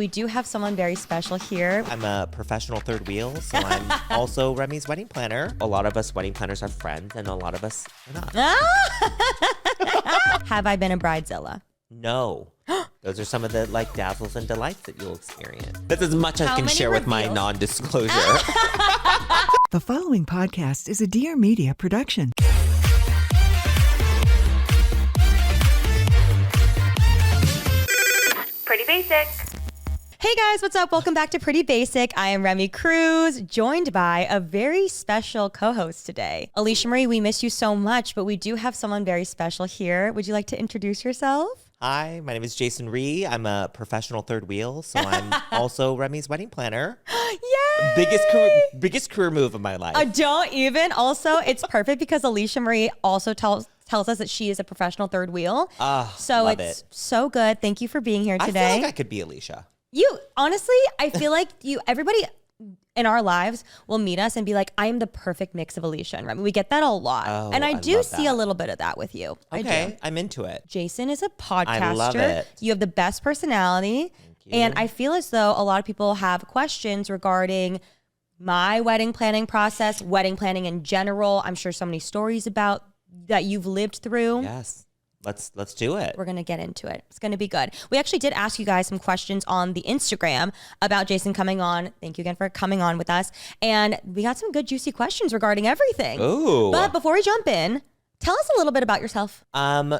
We do have someone very special here. I'm a professional third wheel, so I'm also Remi's wedding planner. A lot of us wedding planners are friends, and a lot of us are not. Have I been a bridezilla? No. Those are some of the dazzles and delights that you'll experience. That's as much as I can share with my non-disclosure. The following podcast is a Dear Media production. Pretty basic. Hey guys, what's up? Welcome back to Pretty Basic. I am Remi Cruz, joined by a very special co-host today. Alicia Marie, we miss you so much, but we do have someone very special here. Would you like to introduce yourself? Hi, my name is Jason Ree. I'm a professional third wheel, so I'm also Remi's wedding planner. Yay! Biggest career move of my life. Don't even. Also, it's perfect because Alicia Marie also tells us that she is a professional third wheel. So love it's it. so good. Thank you for being here today. I feel like I could be Alicia. You honestly, I feel like everybody in our lives will meet us and be like, I am the perfect mix of Alicia and Remi. We get that a lot. Oh, and I do love see that. a little bit of that with you. Okay, I do. I'm into it. Jason is a podcaster. I love it. You have the best personality. Thank you. And I feel as though a lot of people have questions regarding my wedding planning process, wedding planning in general. I'm sure so many stories about that you've lived through. Yes. Let's do it. We're going to get into it. It's going to be good. We actually did ask you guys some questions on the Instagram about Jason coming on. Thank you again for coming on with us. And we got some good juicy questions regarding everything. Ooh. But before we jump in, tell us a little bit about yourself.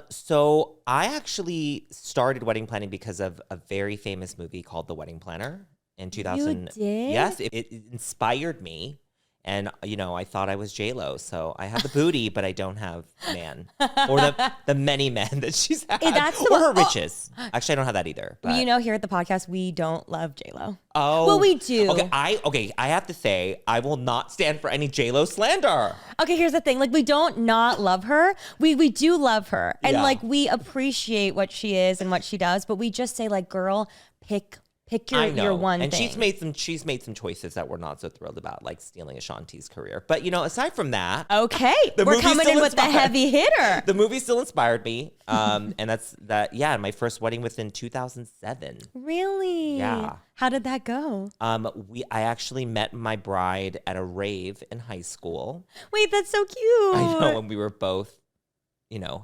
So I actually started wedding planning because of a very famous movie called The Wedding Planner in 2000. You did? Yes, it inspired me. And, I thought I was J-Lo. So I have the booty, but I don't have man. Or the many men that she's had. Or her riches. Actually, I don't have that either. But. Here at the podcast, we don't love J-Lo. Oh. Well, we do. Okay, I have to say, I will not stand for any J-Lo slander. Okay, here's the thing. We don't not love her. We do love her. And, Yeah. we appreciate what she is and what she does. But we just say, girl, pick your one and thing. she's made some choices that we're not so thrilled about, like stealing Ashanti's career. But aside from that, okay, the we're movie coming still in with the heavy hitter. The movie still inspired me, and that's that. Yeah, my first wedding was in 2007. Really? Yeah. How did that go? I actually met my bride at a rave in high school. Wait, that's so cute. I know, and we were both,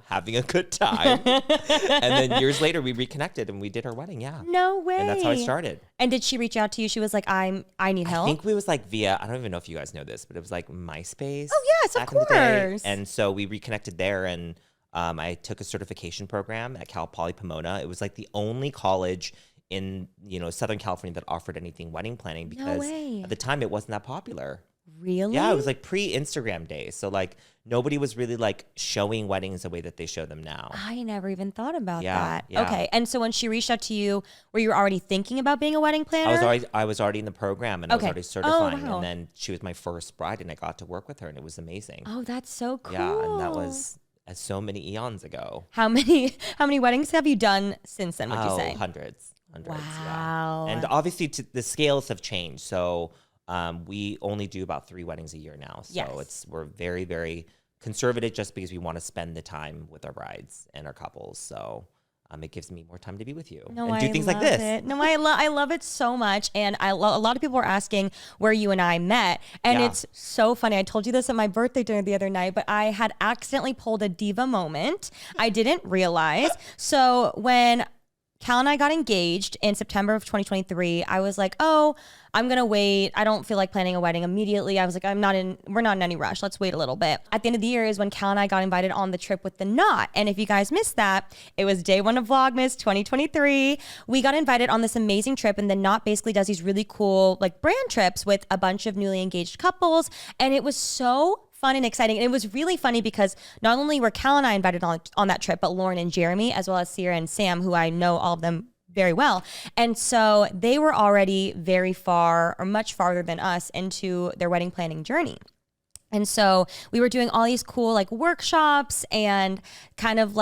having a good time. And then years later, we reconnected and we did our wedding. Yeah. No way. And that's how I started. And did she reach out to you? She was like, I need help. I think we was via, I don't even know if you guys know this, but it was MySpace. Oh yes, of course. And so we reconnected there, and I took a certification program at Cal Poly Pomona. It was the only college in Southern California that offered anything wedding planning, because at the time it wasn't that popular. Really? Yeah, it was pre-Instagram days. So nobody was really showing weddings the way that they show them now. I never even thought about that. Yeah. Okay. And so when she reached out to you, were you already thinking about being a wedding planner? I was already in the program, and I was already certifying. wow. And then she was my first bride, and I got to work with her, and it was amazing. Oh, that's so cool. Yeah, and that was so many eons ago. How many weddings have you done since then, would you say? Hundreds. Wow. Yeah. And obviously the scales have changed. So we only do about 3 weddings a year now. So Yes. we're very, very conservative, just because we want to spend the time with our brides and our couples. So it gives me more time to be with you and do things like this. It. No, I love it so much. And a lot of people were asking where you and I met. And it's so funny. I told you this at my birthday dinner the other night, but I had accidentally pulled a diva moment. I didn't realize. So when Cal and I got engaged in September of 2023. I was like, I'm going to wait. I don't feel like planning a wedding immediately. I was like, we're not in any rush. Let's wait a little bit. At the end of the year is when Cal and I got invited on the trip with the knot. And if you guys missed that, it was day 1 of Vlogmas 2023. We got invited on this amazing trip, and the knot basically does these really cool brand trips with a bunch of newly engaged couples. And it was so fun and exciting. And it was really funny because not only were Cal and I invited on that trip, but Lauren and Jeremy, as well as Sierra and Sam, who I know all of them very well. And so they were already very far, or much farther than us, into their wedding planning journey. And so we were doing all these cool workshops, and kind of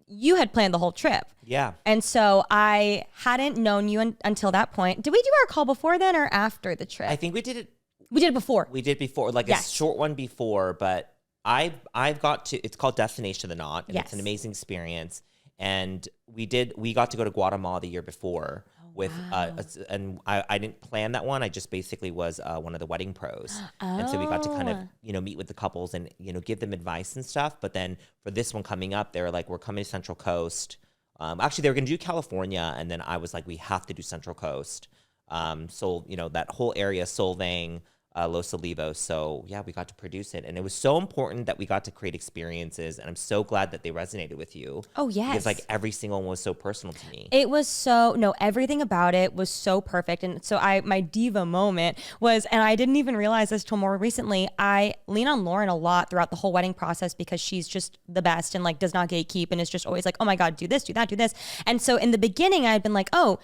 you had planned the whole trip. Yeah. And so I hadn't known you until that point. Did we do our call before then or after the trip? I think we did it. We did it before. We did before, Yes. a short one before, but I've got to, it's called Destination of the Knot, and Yes. it's an amazing experience. And we got to go to Guatemala the year before. Oh, with and I didn't plan that one. I just basically was one of the wedding pros. And so we got to kind of, meet with the couples and, give them advice and stuff. But then for this one coming up, they were like, we're coming to Central Coast. Actually, they were going to do California. And then I was like, we have to do Central Coast. So, that whole area, Solvang, Los Olivos. So yeah, we got to produce it. And it was so important that we got to create experiences. And I'm so glad that they resonated with you. Oh, yes. Because like every single one was so personal to me. It was everything about it was so perfect. And so my diva moment was, and I didn't even realize this till more recently, I lean on Lauren a lot throughout the whole wedding process because she's just the best and like does not gatekeep and is just always like, oh my God, do this, do that, do this. And so in the beginning I had been like, oh,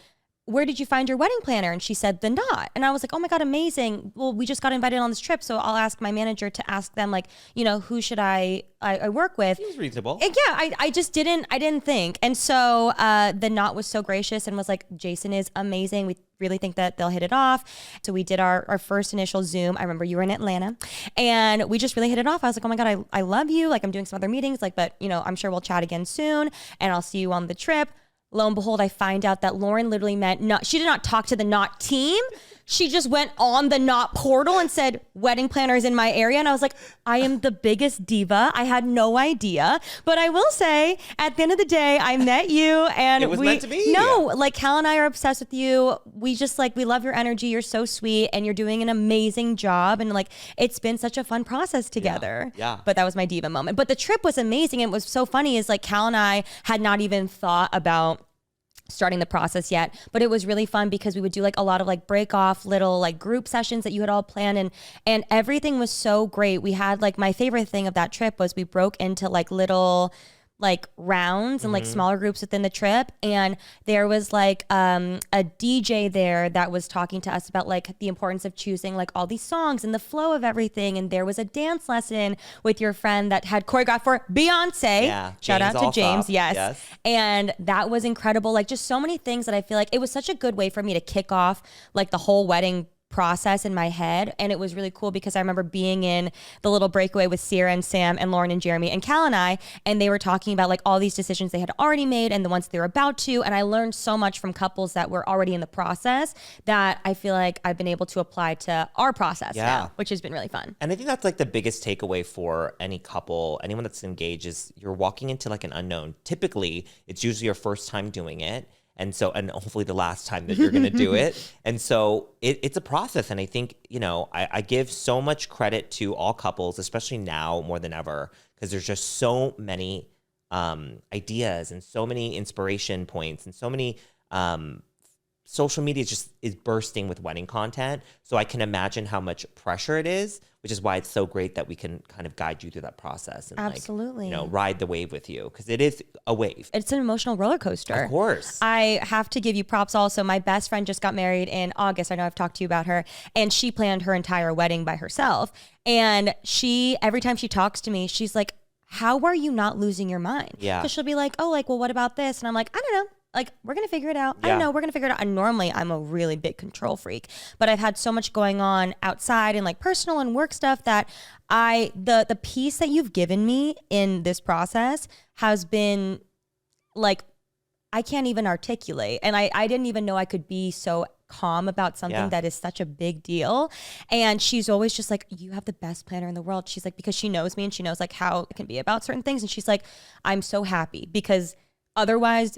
where did you find your wedding planner? And she said, The Knot. And I was like, oh my God, amazing. Well, we just got invited on this trip. So I'll ask my manager to ask them like, who should I work with? It was reasonable. And yeah, I just didn't think. And so The Knot was so gracious and was like, Jason is amazing. We really think that they'll hit it off. So we did our first initial Zoom. I remember you were in Atlanta and we just really hit it off. I was like, oh my God, I love you. Like I'm doing some other meetings, but I'm sure we'll chat again soon and I'll see you on the trip. Lo and behold, I find out that Lauren literally she did not talk to the Knot team. She just went on the Knot portal and said, wedding planners in my area. And I was like, I am the biggest diva. I had no idea. But I will say, at the end of the day, I met you and it was meant to be. No, like Cal and I are obsessed with you. We just we love your energy. You're so sweet and you're doing an amazing job. And like, it's been such a fun process together. Yeah. But that was my diva moment. But the trip was amazing. And what was so funny is like Cal and I had not even thought about starting the process yet, but it was really fun because we would do like a lot of like break off little like group sessions that you had all planned and everything was so great. We had like my favorite thing of that trip was we broke into like little like rounds and like smaller groups within the trip. And there was like a DJ there that was talking to us about like the importance of choosing like all these songs and the flow of everything. And there was a dance lesson with your friend that had choreographed for Beyonce. Yeah, Shout out to James. Alsop. Yes. And that was incredible. Like just so many things that I feel like it was such a good way for me to kick off like the whole wedding process in my head. And it was really cool because I remember being in the little breakaway with Sierra and Sam and Lauren and Jeremy and Cal and I, and they were talking about like all these decisions they had already made and the ones they were about to. And I learned so much from couples that were already in the process that I feel like I've been able to apply to our process now, which has been really fun. And I think that's like the biggest takeaway for any couple, anyone that's engaged is you're walking into like an unknown. Typically, it's usually your first time doing it. And hopefully the last time that you're going to do it. And so it's a process. And I think, I give so much credit to all couples, especially now more than ever, because there's just so many ideas and so many inspiration points and so many social media is bursting with wedding content. So I can imagine how much pressure it is, which is why it's so great that we can kind of guide you through that process and absolutely ride the wave with you because it is a wave. It's an emotional roller coaster. Of course. I have to give you props also. My best friend just got married in August. I know I've talked to you about her and she planned her entire wedding by herself. And every time she talks to me, she's like, how are you not losing your mind? Yeah. Because she'll be like, oh, like, well, what about this? And I'm like, I don't know. Like, we're going to figure it out. Yeah. I don't know. We're going to figure it out. And normally I'm a really big control freak, but I've had so much going on outside and like personal and work stuff that the peace that you've given me in this process has been like, I can't even articulate. And I didn't even know I could be so calm about something that is such a big deal. And she's always just like, you have the best planner in the world. She's like, because she knows me and she knows like how it can be about certain things. And she's like, I'm so happy because otherwise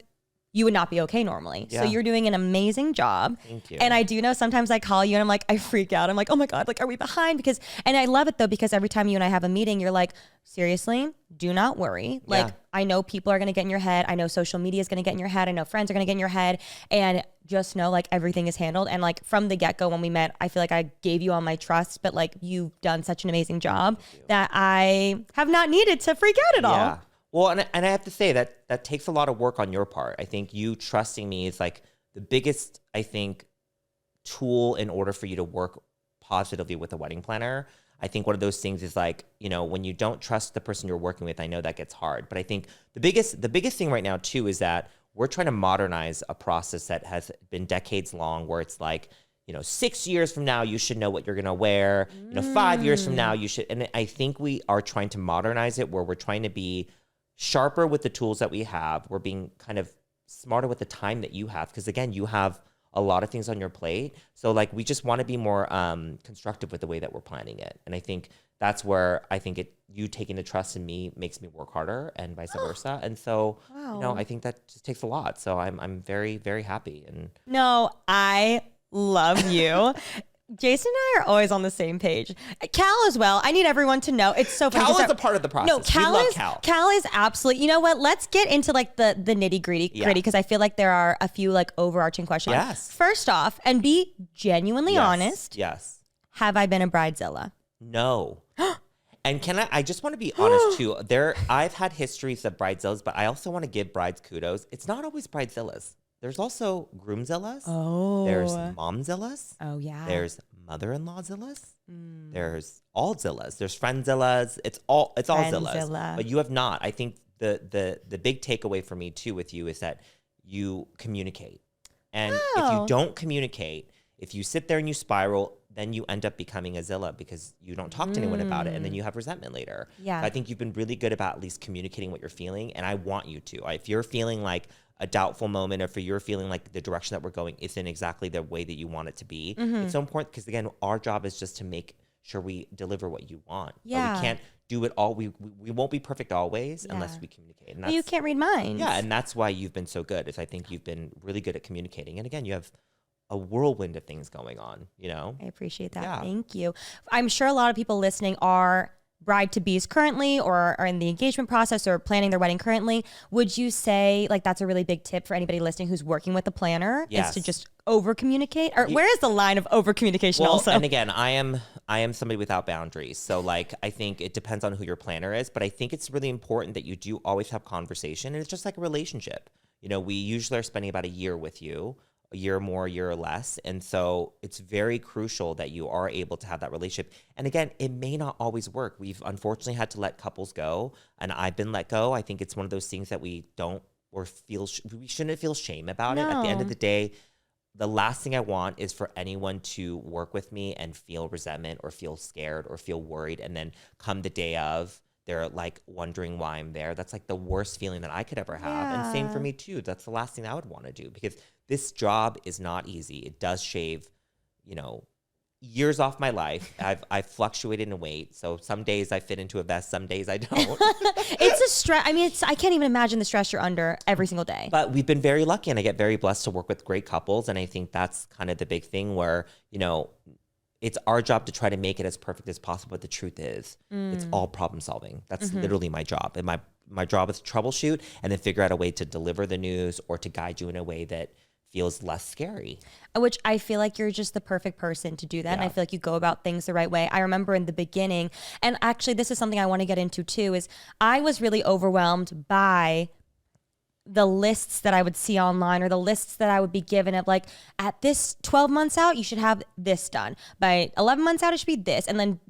you would not be okay normally. Yeah. So you're doing an amazing job. Thank you. And I do know sometimes I call you and I'm like, I freak out. I'm like, oh my God, like, are we behind? And I love it though, because every time you and I have a meeting, you're like, seriously, do not worry. Like, I know people are going to get in your head. I know social media is going to get in your head. I know friends are going to get in your head, and just know like everything is handled. And like from the get-go when we met, I feel like I gave you all my trust, but like you've done such an amazing job that I have not needed to freak out at all. Well, and I have to say that takes a lot of work on your part. I think you trusting me is like the biggest, I think, tool in order for you to work positively with a wedding planner. I think one of those things is like, when you don't trust the person you're working with, I know that gets hard. But I think the biggest thing right now too is that we're trying to modernize a process that has been decades long, where it's like, 6 years from now, you should know what you're going to wear. 5 years from now, you should. And I think we are trying to modernize it where we're trying to be sharper with the tools that we have. We're being kind of smarter with the time that you have. Because again, you have a lot of things on your plate. So like, we just want to be more constructive with the way that we're planning it. And I think that's where I think you taking the trust in me makes me work harder, and vice versa. And so, I think that just takes a lot. So I'm very, very happy. And no, I love you. Jason and I are always on the same page. Cal as well. I need everyone to know. It's so funny. Cal is a part of the process. No, Cal is absolutely. You know what? Let's get into like the nitty gritty because I feel like there are a few like overarching questions. Yes. First off, and be genuinely honest. Yes. Have I been a bridezilla? No. And I just want to be honest too. I've had histories of bridezillas, but I also want to give brides kudos. It's not always bridezillas. There's also groomzillas. Oh. There's momzillas. Oh, yeah. There's mother-in-lawzillas. There's allzillas. There's friendzillas. It's all zillas. But you have not. I think the big takeaway for me too with you is that you communicate. And if you don't communicate, if you sit there and you spiral, then you end up becoming a zilla because you don't talk to anyone about it, and then you have resentment later. Yeah. So I think you've been really good about at least communicating what you're feeling, and I want you to. If you're feeling like a doubtful moment, or if you're feeling like the direction that we're going isn't exactly the way that you want it to be, it's so important because, again, our job is just to make sure we deliver what you want. Yeah. But we can't do it all. We won't be perfect always unless we communicate. And you can't read minds. Yeah, and that's why you've been so good, is I think you've been really good at communicating. And again, you have a whirlwind of things going on, I appreciate that. Yeah. Thank you. I'm sure a lot of people listening are bride-to-bees currently, or are in the engagement process, or planning their wedding currently. Would you say like that's a really big tip for anybody listening who's working with a planner? Yes. Is to just over communicate? Or where is the line of over communication? Also, and again, I am somebody without boundaries. So like, I think it depends on who your planner is, but I think it's really important that you do always have conversation. And it's just like a relationship. We usually are spending about a year with you, a year more, a year less. And so it's very crucial that you are able to have that relationship. And again, it may not always work. We've unfortunately had to let couples go, and I've been let go. I think it's one of those things that we don't, or we shouldn't feel shame about it. At the end of the day, the last thing I want is for anyone to work with me and feel resentment or feel scared or feel worried. And then come the day of, they're like wondering why I'm there. That's like the worst feeling that I could ever have. Yeah. And same for me too. That's the last thing I would want to do, because this job is not easy. It does shave, years off my life. I've fluctuated in weight. So some days I fit into a vest, some days I don't. it's a stress. I mean, I can't even imagine the stress you're under every single day. But we've been very lucky, and I get very blessed to work with great couples. And I think that's kind of the big thing where, it's our job to try to make it as perfect as possible. But the truth is, it's all problem solving. That's literally my job. And my job is to troubleshoot and then figure out a way to deliver the news or to guide you in a way that feels less scary. Which I feel like you're just the perfect person to do that. Yeah. And I feel like you go about things the right way. I remember in the beginning, and actually this is something I want to get into too, is I was really overwhelmed by the lists that I would see online, or the lists that I would be given of like, at this 12 months out, you should have this done. By 11 months out, it should be this. And then,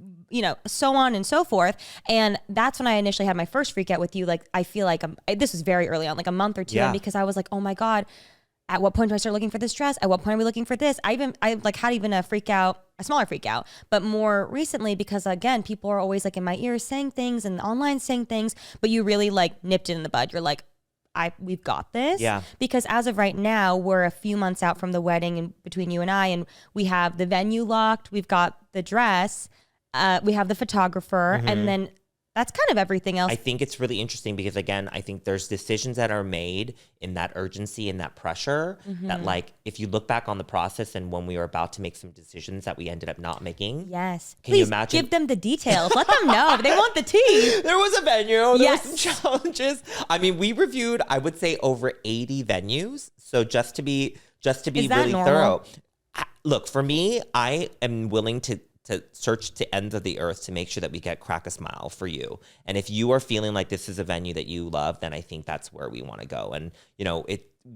so on and so forth. And that's when I initially had my first freak out with you. Like, I feel like this was very early on, like a month or two, because I was like, oh my God, at what point do I start looking for this dress? At what point are we looking for this? I like had even a smaller freak out, but more recently, because again, people are always like in my ears saying things and online saying things, but you really like nipped it in the bud. You're like, we've got this. Yeah. Because as of right now, we're a few months out from the wedding, and between you and I, and we have the venue locked, we've got the dress, we have the photographer, and then that's kind of everything else. I think it's really interesting because, again, I think there's decisions that are made in that urgency and that pressure that, like, if you look back on the process and when we were about to make some decisions that we ended up not making. Yes. Can you imagine? Give them the details. Let them know. They want the tea. There was a venue. There were some challenges. I mean, we reviewed, I would say, over 80 venues. So just to be really thorough. Look, for me, I am willing to search to ends of the earth to make sure that we get Crack a Smile for you. And if you are feeling like this is a venue that you love, then I think that's where we want to go. And,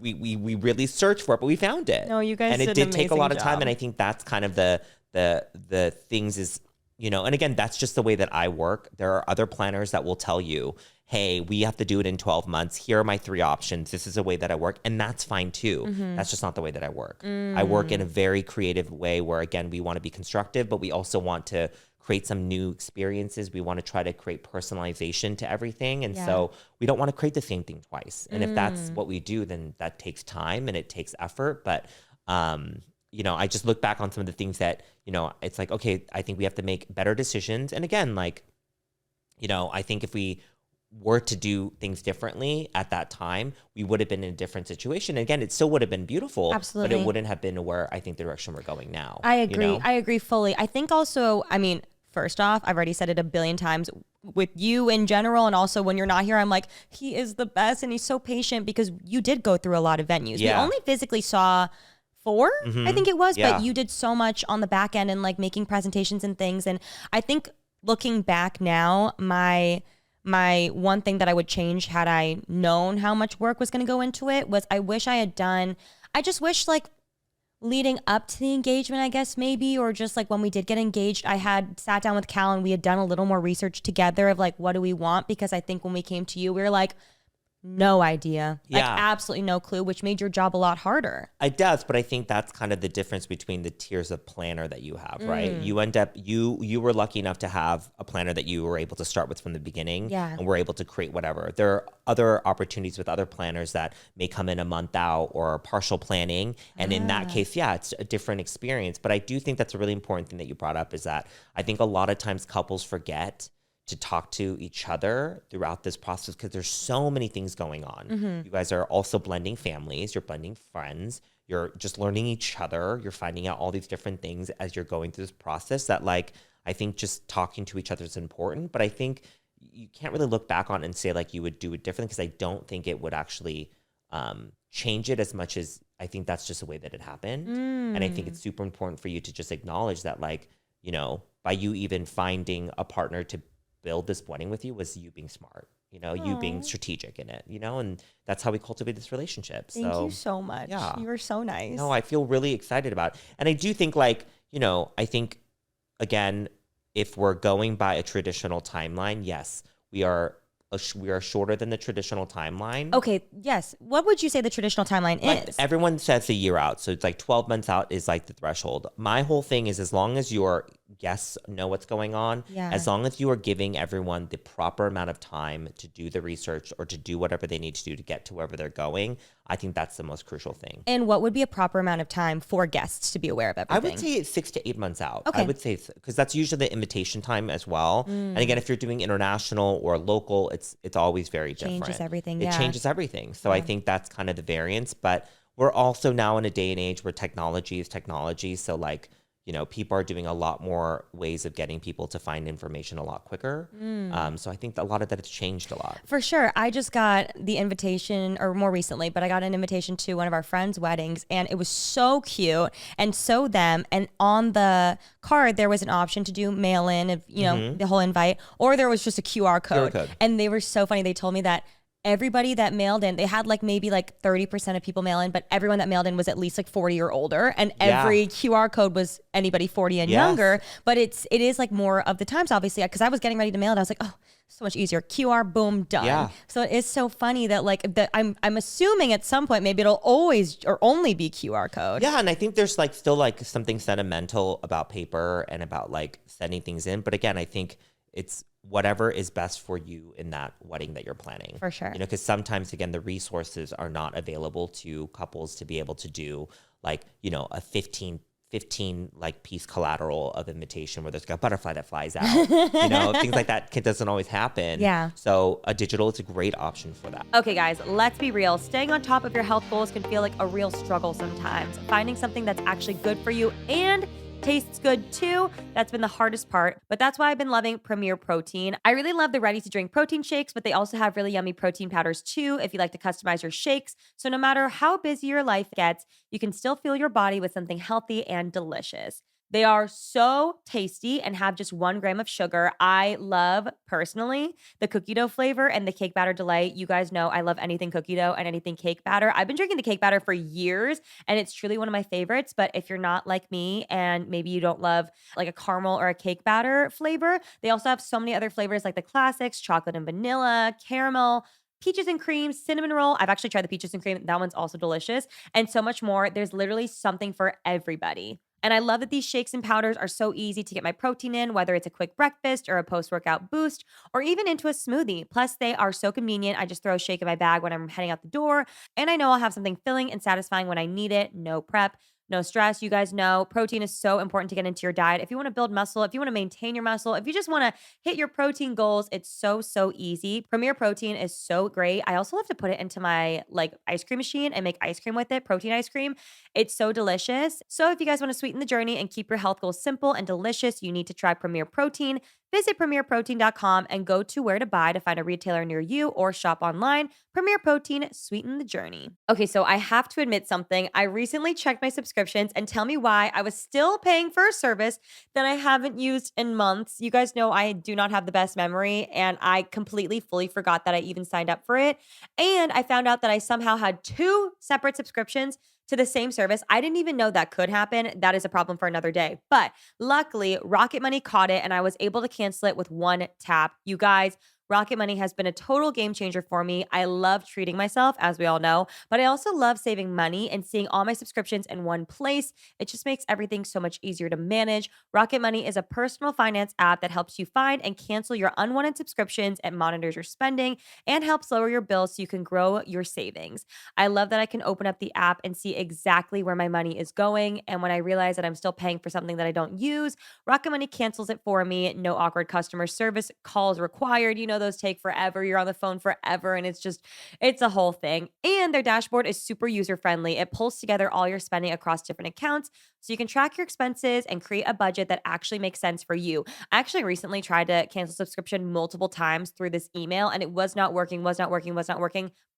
we really searched for it, but we found it. No, you guys did. And it did take a lot of time. And I think that's kind of the things is, and again, that's just the way that I work. There are other planners that will tell you, hey, we have to do it in 12 months. Here are my 3 options. This is a way that I work. And that's fine too. That's just not the way that I work. I work in a very creative way where, again, we want to be constructive, but we also want to create some new experiences. We want to try to create personalization to everything. And so we don't want to create the same thing twice. And if that's what we do, then that takes time and it takes effort. But You know, I just look back on some of the things that, you know, it's like, okay, I think we have to make better decisions. And again, like, you know, I think if we were to do things differently at that time, we would have been in a different situation. And again, it still would have been beautiful, Absolutely. but it wouldn't have been where I think the direction we're going now. I agree. You know? I agree fully. I think also, I mean, first off, I've already said it a billion times with you in general. And also when you're not here, I'm like, he is the best. And he's so patient because you did go through a lot of venues. Yeah. We only physically saw 4, I think it was, Yeah. but you did so much on the back end and like making presentations and things. And I think looking back now, my one thing that I would change had I known how much work was going to go into it was I just wish like leading up to the engagement, I guess maybe, or just like when we did get engaged, I had sat down with Cal and we had done a little more research together of like, what do we want? Because I think when we came to you, we were like, no idea. Like Yeah. absolutely no clue, which made your job a lot harder. It does, but I think that's kind of the difference between the tiers of planner that you have, right? You end up, you were lucky enough to have a planner that you were able to start with from the beginning, Yeah. and were able to create whatever. There are other opportunities with other planners that may come in a month out or partial planning, and in that case, yeah, it's a different experience. But I do think that's a really important thing that you brought up, is that I think a lot of times couples forget to talk to each other throughout this process because there's so many things going on. You guys are also blending families, you're blending friends, you're just learning each other, you're finding out all these different things as you're going through this process that, like, I think just talking to each other is important. But I think you can't really look back on it and say like you would do it differently, because I don't think it would actually change it as much as I think that's just the way that it happened. And I think it's super important for you to just acknowledge that, like, you know, by you even finding a partner to build this wedding with you was you being smart, you know, you being strategic in it, you know, and that's how we cultivate this relationship. Thank you so much. Yeah. You were so nice. No, I feel really excited about it. And I do think, like, you know, I think, again, if we're going by a traditional timeline, yes, we are shorter than the traditional timeline. Okay, yes. What would you say the traditional timeline Like, is? everyone says a year out. So it's like 12 months out is like the threshold. My whole thing is, as long as your guests know what's going on, Yeah. as long as you are giving everyone the proper amount of time to do the research or to do whatever they need to do to get to wherever they're going, I think that's the most crucial thing. And what would be a proper amount of time for guests to be aware of I everything? would say it's 6 to 8 months out. Okay. I would say, because that's usually the invitation time as well. And again, if you're doing international or local, it's always very different. Changes everything, It yeah. changes everything. So I think that's kind of the variance. But we're also now in a day and age where technology is technology. So, like, you know, people are doing a lot more ways of getting people to find information a lot quicker. So I think a lot of that has changed a lot. For sure. I just got the invitation, or more recently, but I got an invitation to one of our friends' weddings, and it was so cute and so them. And on the card, there was an option to do mail in, of, you know, the whole invite, or there was just a QR code. code. And they were so funny. They told me that everybody that mailed in, they had like maybe like 30% of people mail in, but everyone that mailed in was at least like 40 or older, and every QR code was anybody 40 and younger. But it is like more of the times, obviously, because I was getting ready to mail it. I was like, oh, so much easier. QR, boom, done. Yeah. So it is so funny that like that I'm assuming at some point maybe it'll always or only be QR code. Yeah, and I think there's like still like something sentimental about paper and about like sending things in. But again, I think it's whatever is best for you in that wedding that you're planning. For sure. You know, because sometimes, again, the resources are not available to couples to be able to do like, you know, a 15 like piece collateral of invitation where there's like a butterfly that flies out. You know, things like that doesn't always happen. Yeah. So a digital is a great option for that. Okay, guys, let's be real. Staying on top of your health goals can feel like a real struggle sometimes. Finding something that's actually good for you and tastes good too, that's been the hardest part, but that's why I've been loving Premier Protein. I really love the ready-to-drink protein shakes, but they also have really yummy protein powders too if you like to customize your shakes. So no matter how busy your life gets, you can still fuel your body with something healthy and delicious. They are so tasty and have just 1 gram of sugar. I love, personally, the cookie dough flavor and the cake batter delight. You guys know I love anything cookie dough and anything cake batter. I've been drinking the cake batter for years, and it's truly one of my favorites. But if you're not like me and maybe you don't love like a caramel or a cake batter flavor, they also have so many other flavors like the classics, chocolate and vanilla, caramel, peaches and cream, cinnamon roll. I've actually tried the peaches and cream. That one's also delicious. And so much more. There's literally something for everybody. And I love that these shakes and powders are so easy to get my protein in, whether it's a quick breakfast or a post-workout boost or even into a smoothie. Plus, they are so convenient. I just throw a shake in my bag when I'm heading out the door, and I know I'll have something filling and satisfying when I need it. No prep. No stress. You guys know protein is so important to get into your diet. If you want to build muscle, if you want to maintain your muscle, if you just want to hit your protein goals, it's so easy. Premier Protein is so great. I also love to put it into my like ice cream machine and make ice cream with it, protein ice cream. It's so delicious. So if you guys want to sweeten the journey and keep your health goals simple and delicious, you need to try Premier Protein. Visit premierprotein.com and go to where to buy to find a retailer near you or shop online. Premier Protein, sweeten the journey. Okay, so I have to admit something. I recently checked my subscriptions and tell me why I was still paying for a service that I haven't used in months. You guys know I do not have the best memory, and I completely, fully forgot that I even signed up for it. And I found out that I somehow had 2 separate subscriptions to the same service. I didn't even know that could happen. That is a problem for another day. But luckily, Rocket Money caught it and I was able to cancel it with one tap. You guys, Rocket Money has been a total game changer for me. I love treating myself, as we all know, but I also love saving money and seeing all my subscriptions in one place. It just makes everything so much easier to manage. Rocket Money is a personal finance app that helps you find and cancel your unwanted subscriptions. It monitors your spending and helps lower your bills so you can grow your savings. I love that I can open up the app and see exactly where my money is going. And when I realize that I'm still paying for something that I don't use, Rocket Money cancels it for me. No awkward customer service calls required. You know, those take forever. You're on the phone forever, and it's a whole thing. And their dashboard is super user-friendly. It pulls together all your spending across different accounts so you can track your expenses and create a budget that actually makes sense for you. I actually recently tried to cancel subscription multiple times through this email, and it was not working.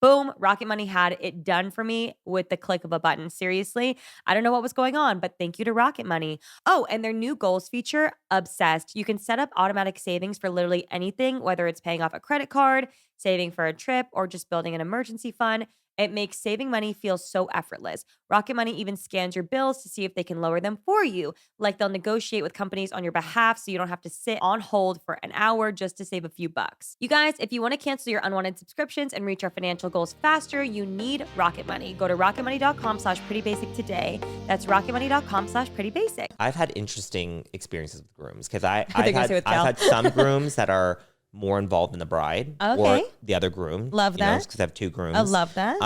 Boom, Rocket Money had it done for me with the click of a button. Seriously, I don't know what was going on, but thank you to Rocket Money. Oh, and their new goals feature, obsessed. You can set up automatic savings for literally anything, whether it's paying off a credit card, saving for a trip, or just building an emergency fund. It makes saving money feel so effortless. Rocket Money even scans your bills to see if they can lower them for you. Like they'll negotiate with companies on your behalf so you don't have to sit on hold for an hour just to save a few bucks. You guys, if you want to cancel your unwanted subscriptions and reach our financial goals faster, you need Rocket Money. Go to rocketmoney.com/prettybasic today. That's rocketmoney.com/prettybasic. I've had interesting experiences with grooms because I've I've had some grooms that are more involved in the bride or the other groom. Love that. Because I have 2 grooms. I love that.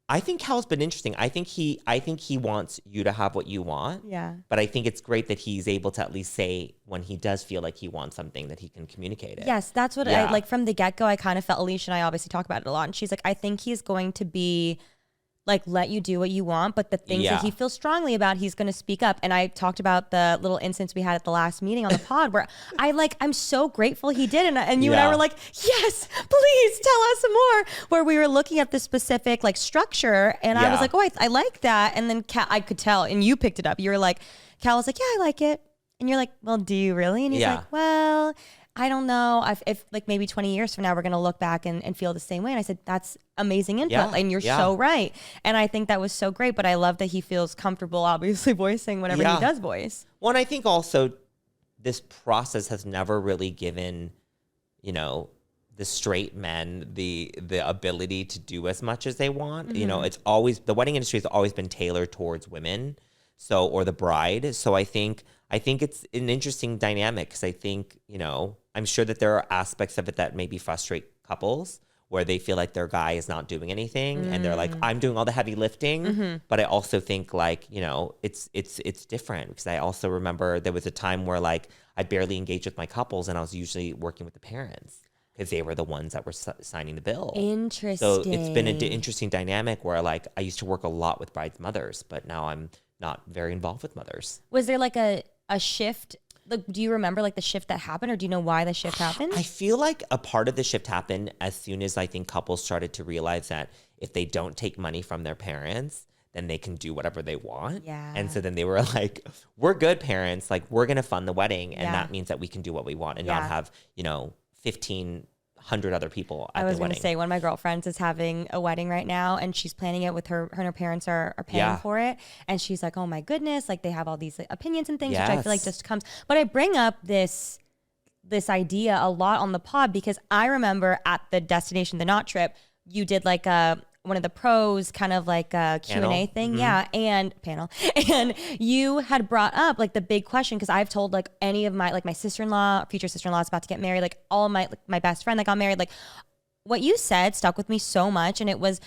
I think Cal's been interesting. I think he wants you to have what you want. Yeah. But I think it's great that he's able to at least say when he does feel like he wants something that he can communicate it. Yes, that's what I like from the get-go. I kind of felt, Alicia and I obviously talk about it a lot. And she's like, I think he's going to be like, let you do what you want, but the things that he feels strongly about, he's going to speak up. And I talked about the little instance we had at the last meeting on the pod where I'm so grateful he did. And you and I were like, yes, please tell us some more, where we were looking at the specific like structure. And I was like, oh, I like that. And then Cal, I could tell, and you picked it up. You were like, Cal was like, yeah, I like it. And you're like, well, do you really? And he's like, well, I don't know if like maybe 20 years from now, we're going to look back and feel the same way. And I said, that's amazing input. And you're so right. And I think that was so great, but I love that he feels comfortable, obviously voicing whatever he does voice. Well, and I think also this process has never really given, the straight men the ability to do as much as they want. Mm-hmm. It's always, the wedding industry has always been tailored towards women. Or the bride. So I think it's an interesting dynamic because I think, I'm sure that there are aspects of it that maybe frustrate couples where they feel like their guy is not doing anything and they're like, I'm doing all the heavy lifting. Mm-hmm. But I also think like, it's different because I also remember there was a time where like I barely engaged with my couples and I was usually working with the parents because they were the ones that were signing the bill. Interesting. So it's been an interesting dynamic where like I used to work a lot with brides' mothers, but now I'm not very involved with mothers. Was there like a shift? Like, do you remember like the shift that happened, or do you know why the shift happened? I feel like a part of the shift happened as soon as I think couples started to realize that if they don't take money from their parents, then they can do whatever they want. Yeah. And so then they were like, we're good parents. Like, we're going to fund the wedding. And that means that we can do what we want and not have, 1,500 other people at the wedding. I was going to say, one of my girlfriends is having a wedding right now and she's planning it with her and her parents are paying for it. And she's like, oh my goodness, like they have all these like, opinions and things, which I feel like just comes. But I bring up this idea a lot on the pod because I remember at the Destination the Knot trip, you did like a one of the pros kind of like a Q&A thing. Yeah. And panel. And you had brought up like the big question, because I've told like any of my, like my sister-in-law, future sister-in-law is about to get married, like all my, like my best friend that got married, like what you said stuck with me so much. And it was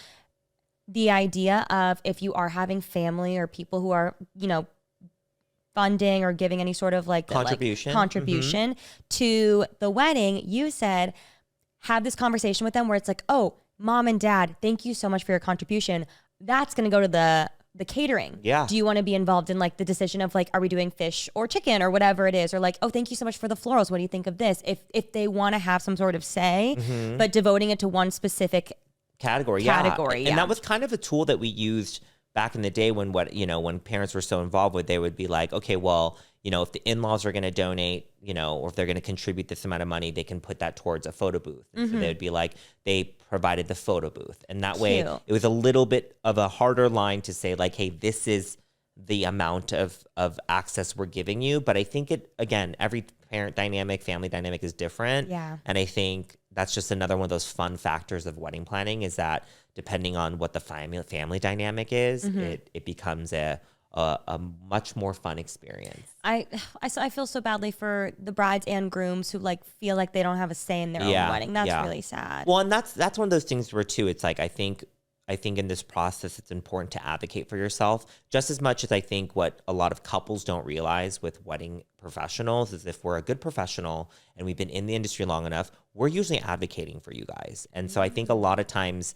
the idea of, if you are having family or people who are, you know, funding or giving any sort of like contribution to the wedding, you said, have this conversation with them where it's like, oh, mom and dad, thank you so much for your contribution. That's going to go to the catering. Yeah. Do you want to be involved in like the decision of like, are we doing fish or chicken or whatever it is? Or like, oh, thank you so much for the florals. What do you think of this? If they want to have some sort of say, but devoting it to one specific category. And that was kind of a tool that we used back in the day when when parents were so involved with, they would be like, okay, well, if the in-laws are going to donate, or if they're going to contribute this amount of money, they can put that towards a photo booth. And so they would be like, they provided the photo booth. And that way it was a little bit of a harder line to say like, hey, this is the amount of access we're giving you. But I think again, every parent dynamic, family dynamic is different. Yeah. And I think that's just another one of those fun factors of wedding planning, is that depending on what the family dynamic is, it becomes a much more fun experience. I feel so badly for the brides and grooms who like feel like they don't have a say in their own wedding. That's really sad. Well, and that's one of those things where too, it's like, I think in this process, it's important to advocate for yourself just as much as I think what a lot of couples don't realize with wedding professionals is, if we're a good professional and we've been in the industry long enough, we're usually advocating for you guys. And so I think a lot of times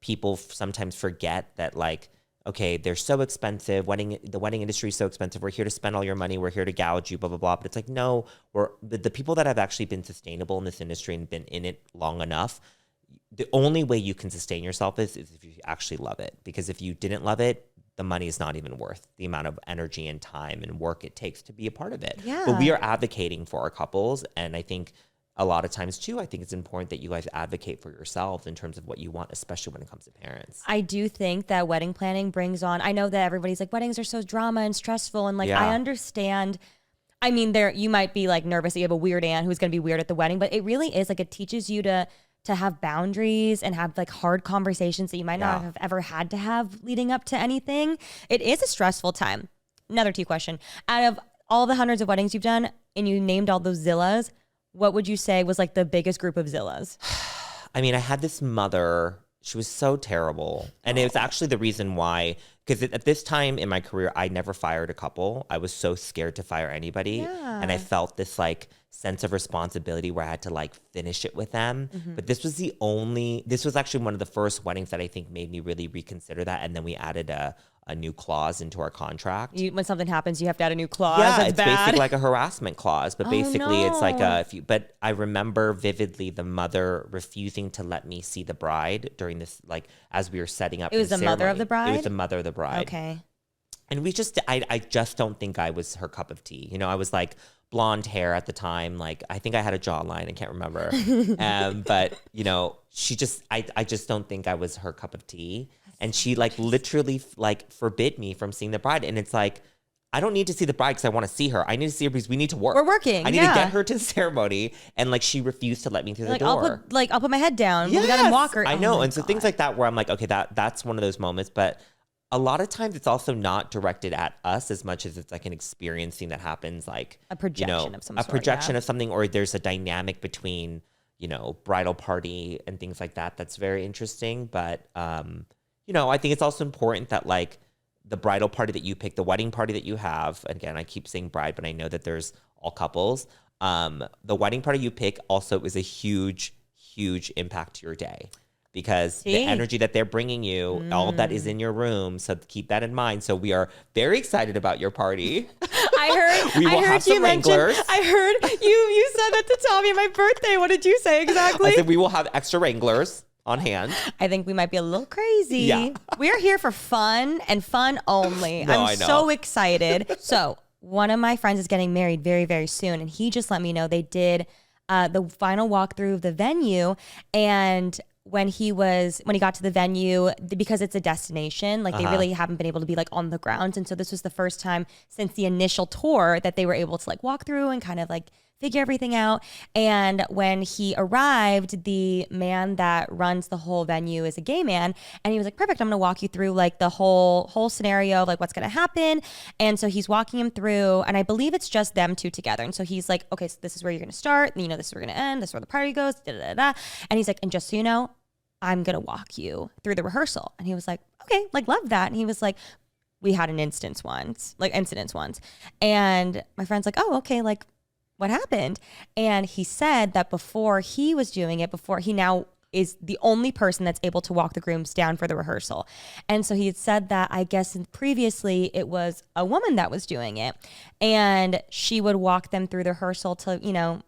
people sometimes forget that, like, okay, they're so expensive. The wedding industry is so expensive. We're here to spend all your money. We're here to gouge you, blah, blah, blah. But it's like, no, the people that have actually been sustainable in this industry and been in it long enough, the only way you can sustain yourself is if you actually love it. Because if you didn't love it, the money is not even worth the amount of energy and time and work it takes to be a part of it. Yeah. But we are advocating for our couples. And I think a lot of times too, I think it's important that you guys advocate for yourselves in terms of what you want, especially when it comes to parents. I do think that wedding planning brings on, I know that everybody's like, weddings are so drama and stressful. And like, I understand. I mean, you might be like nervous that you have a weird aunt who's going to be weird at the wedding, but it really is like, it teaches you to have boundaries and have like hard conversations that you might not have ever had to have leading up to anything. It is a stressful time. Another tea question. Out of all the hundreds of weddings you've done and you named all those Zillas, what would you say was like the biggest group of Zillas? I mean, I had this mother, she was so terrible. And it was actually the reason why, because at this time in my career, I never fired a couple. I was so scared to fire anybody. Yeah. And I felt this like sense of responsibility where I had to like finish it with them. But this was actually one of the first weddings that I think made me really reconsider that. And then we added a new clause into our contract. When something happens, you have to add a new clause. Yeah, That's it's bad. basically like a harassment clause, but basically it's like but I remember vividly the mother refusing to let me see the bride during this, like as we were setting up. It was the ceremony. mother of the bride? It was the mother of the bride. Okay. And I just don't think I was her cup of tea. I was like blonde hair at the time. Like, I think I had a jawline. I can't remember. But I just don't think I was her cup of tea. And she like literally like forbid me from seeing the bride. And it's like, I don't need to see the bride because I want to see her. I need to see her because we need to work. We're working. I need to get her to the ceremony. And like, she refused to let me through the door. I'll put my head down. Yes. We got to walk her. I know. And so things like that where I'm like, okay, that's one of those moments. But a lot of times it's also not directed at us as much as it's like an experiencing that happens, like a projection of some sort. A projection of something, or there's a dynamic between, bridal party and things like that. That's very interesting. But, I think it's also important that like the bridal party that you pick, the wedding party that you have, again, I keep saying bride, but I know that there's all couples. The wedding party you pick also is a huge, huge impact to your day. Because the energy that they're bringing you, all of that is in your room. So keep that in mind. So we are very excited about your party. I heard we will have some Wranglers. I heard you said that to Tommy on my birthday. What did you say exactly? I said we will have extra Wranglers on hand. I think we might be a little crazy. Yeah. We're here for fun and fun only. I'm so excited. So one of my friends is getting married very, very soon. And he just let me know they did the final walkthrough of the venue. And when he got to the venue, because it's a destination, like they really haven't been able to be like on the grounds. And so this was the first time since the initial tour that they were able to like walk through and kind of like figure everything out. And when he arrived, the man that runs the whole venue is a gay man. And he was like, perfect, I'm going to walk you through like the whole scenario of like what's going to happen. And so he's walking him through, and I believe it's just them two together. And so he's like, okay, so this is where you're going to start. And, this is where we're going to end. This is where the party goes. Da, da, da, da. And he's like, and just so you know, I'm going to walk you through the rehearsal. And he was like, okay, like love that. And he was like, we had an incident once. And my friend's like, oh, okay, like what happened? And he said that before he was doing it, before he now is the only person that's able to walk the grooms down for the rehearsal. And so he had said that I guess previously it was a woman that was doing it, and she would walk them through the rehearsal to,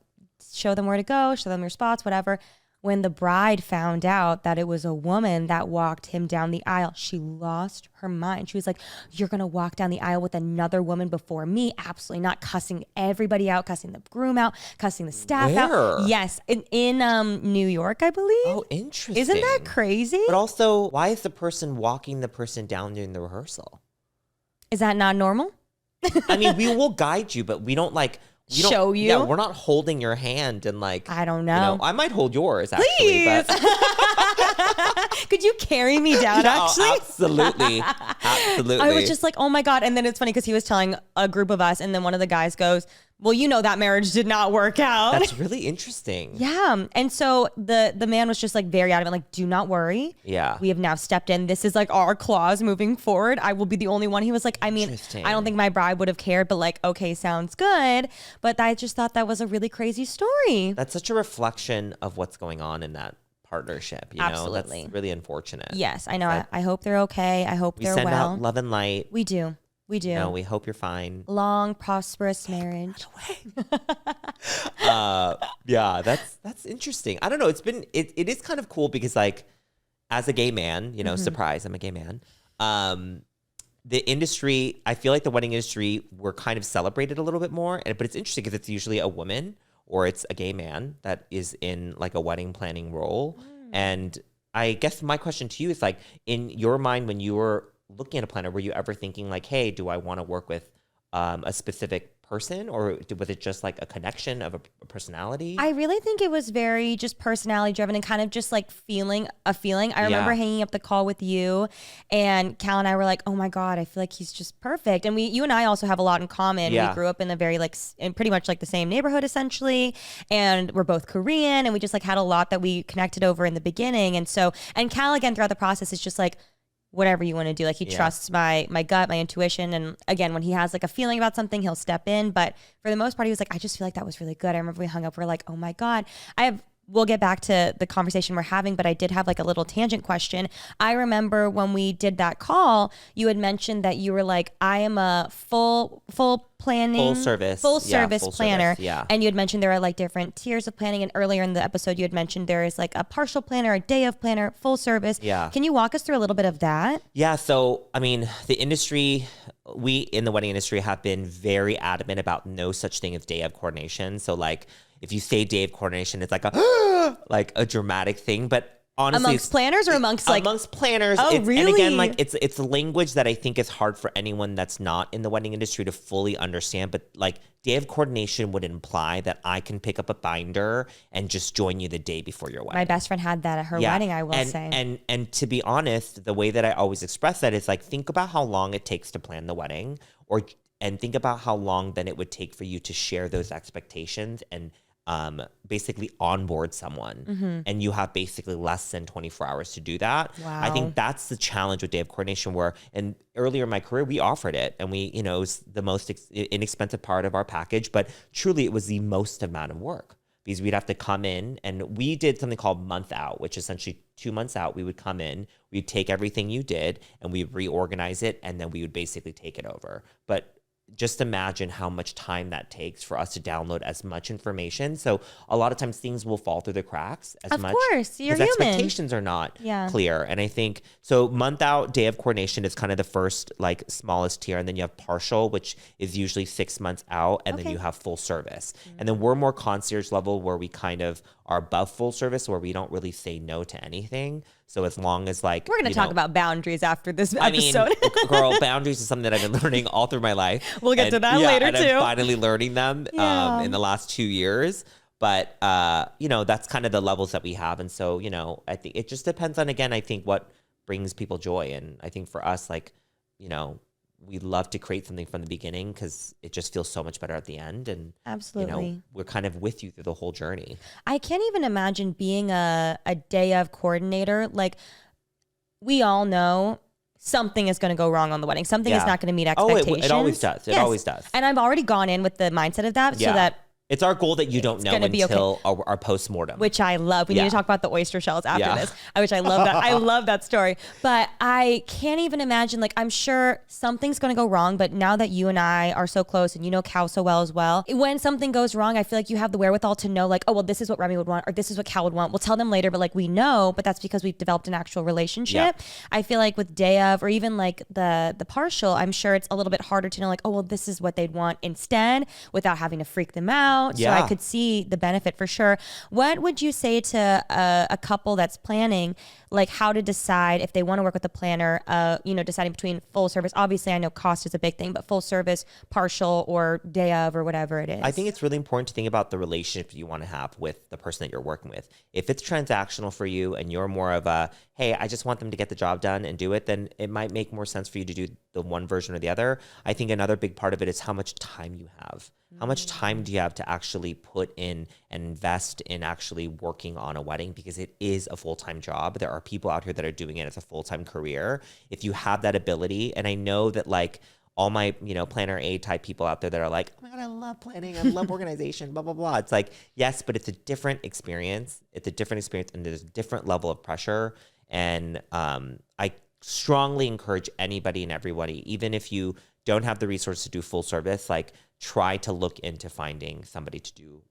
show them where to go, show them your spots, whatever. When the bride found out that it was a woman that walked him down the aisle, she lost her mind. She was like, you're going to walk down the aisle with another woman before me? Absolutely not. Cussing everybody out, cussing the groom out, cussing the staff out. Yes. In New York, I believe. Oh, interesting. Isn't that crazy? But also, why is the person walking the person down during the rehearsal? Is that not normal? I mean, we will guide you, but we don't show you. Yeah, we're not holding your hand and like. I don't know. I might hold yours actually. Please. But could you carry me down? Actually, absolutely. I was just like, oh my god. And then it's funny because he was telling a group of us, and then one of the guys goes, well, that marriage did not work out. That's really interesting. Yeah. And so the man was just like very adamant, like, do not worry. Yeah. We have now stepped in. This is like our clause moving forward. I will be the only one. He was like, I mean, I don't think my bride would have cared, but like, okay, sounds good. But I just thought that was a really crazy story. That's such a reflection of what's going on in that partnership. Absolutely. That's really unfortunate. Yes, I know. I hope they're okay. I hope they're well. We send out love and light. We do. We do. We hope you're fine. Long, prosperous marriage. Yeah, that's interesting. I don't know. It is kind of cool because like as a gay man, surprise, I'm a gay man. The industry, I feel like the wedding industry, we're kind of celebrated a little bit more. But it's interesting because it's usually a woman or it's a gay man that is in like a wedding planning role. And I guess my question to you is like, in your mind, when you were looking at a planner, were you ever thinking like, hey, do I want to work with a specific person, or was it just like a connection of a personality? I really think it was very just personality driven and kind of just like feeling. I remember hanging up the call with you, and Cal and I were like, oh my God, I feel like he's just perfect. And you and I also have a lot in common. We grew up in a very in pretty much like the same neighborhood essentially. And we're both Korean, and we just like had a lot that we connected over in the beginning. And Cal again, throughout the process is just like, whatever you want to do. Like he trusts my gut, my intuition. And again, when he has like a feeling about something, he'll step in. But for the most part, he was like, I just feel like that was really good. I remember we hung up, we're like, oh my God. We'll get back to the conversation we're having, but I did have like a little tangent question. I remember when we did that call, you had mentioned that you were like, I am a full service planner. Yeah. And you had mentioned there are like different tiers of planning. And earlier in the episode, you had mentioned there is like a partial planner, a day of planner, full service. Yeah. Can you walk us through a little bit of that? Yeah. So, I mean, the industry, we in the wedding industry have been very adamant about no such thing as day of coordination. So like, if you say day of coordination, it's like a dramatic thing. But honestly, amongst planners or amongst planners. Oh, really? And again, like it's language that I think is hard for anyone that's not in the wedding industry to fully understand. But like day of coordination would imply that I can pick up a binder and just join you the day before your wedding. My best friend had that at her wedding, I will say. And to be honest, the way that I always express that is like, think about how long it takes to plan the wedding, and think about how long then it would take for you to share those expectations and basically onboard someone. Mm-hmm. And you have basically less than 24 hours to do that. Wow. I think that's the challenge with day of coordination, and earlier in my career, we offered it, and it was the most inexpensive part of our package, but truly it was the most amount of work because we'd have to come in, and we did something called month out, which essentially 2 months out, we would come in, we'd take everything you did and we'd reorganize it. And then we would basically take it over. But just imagine how much time that takes for us to download as much information. So a lot of times things will fall through the cracks Of course, you're human. Expectations are not clear. And I think, so month out, day of coordination is kind of the first like smallest tier. And then you have partial, which is usually 6 months out. And then you have full service. And then we're more concierge level where we kind of are above full service where we don't really say no to anything. So as long as like we're going to talk about boundaries after this episode. Girl, boundaries is something that I've been learning all through my life. We'll get to that later and too. I'm finally learning them in the last 2 years. But, that's kind of the levels that we have. And so, I think it just depends on, again, I think what brings people joy. And I think for us, like, we love to create something from the beginning because it just feels so much better at the end. And absolutely, we're kind of with you through the whole journey. I can't even imagine being a day of coordinator. Like, we all know something is going to go wrong on the wedding. Something is not going to meet expectations. It always does. It always does. And I've already gone in with the mindset of that so that it's our goal that you don't know until our post-mortem. Which I love. We need to talk about the oyster shells after this, which I love that. I love that story. But I can't even imagine, like, I'm sure something's going to go wrong, but now that you and I are so close and you know Cal so well as well, when something goes wrong, I feel like you have the wherewithal to know, like, oh, well, this is what Remi would want, or this is what Cal would want. We'll tell them later, but like, we know, but that's because we've developed an actual relationship. Yeah. I feel like with day of, or even like the partial, I'm sure it's a little bit harder to know, like, oh, well, this is what they'd want instead without having to freak them out. Yeah. So I could see the benefit for sure. What would you say to a couple that's planning, like how to decide if they want to work with a planner, deciding between full service? Obviously, I know cost is a big thing, but full service, partial, or day of, or whatever it is. I think it's really important to think about the relationship you want to have with the person that you're working with. If it's transactional for you and you're more of a, hey, I just want them to get the job done and do it, then it might make more sense for you to do the one version or the other. I think another big part of it is how much time you have. How much time do you have to actually put in and invest in actually working on a wedding? Because it is a full-time job. There are people out here that are doing it as a full-time career. If you have that ability, and I know that like all my, planner A type people out there that are like, oh my God, I love planning. I love organization, blah, blah, blah. It's like, yes, but it's a different experience. It's a different experience and there's a different level of pressure. And I strongly encourage anybody and everybody, even if you don't have the resources to do full service, like try to look into finding somebody to do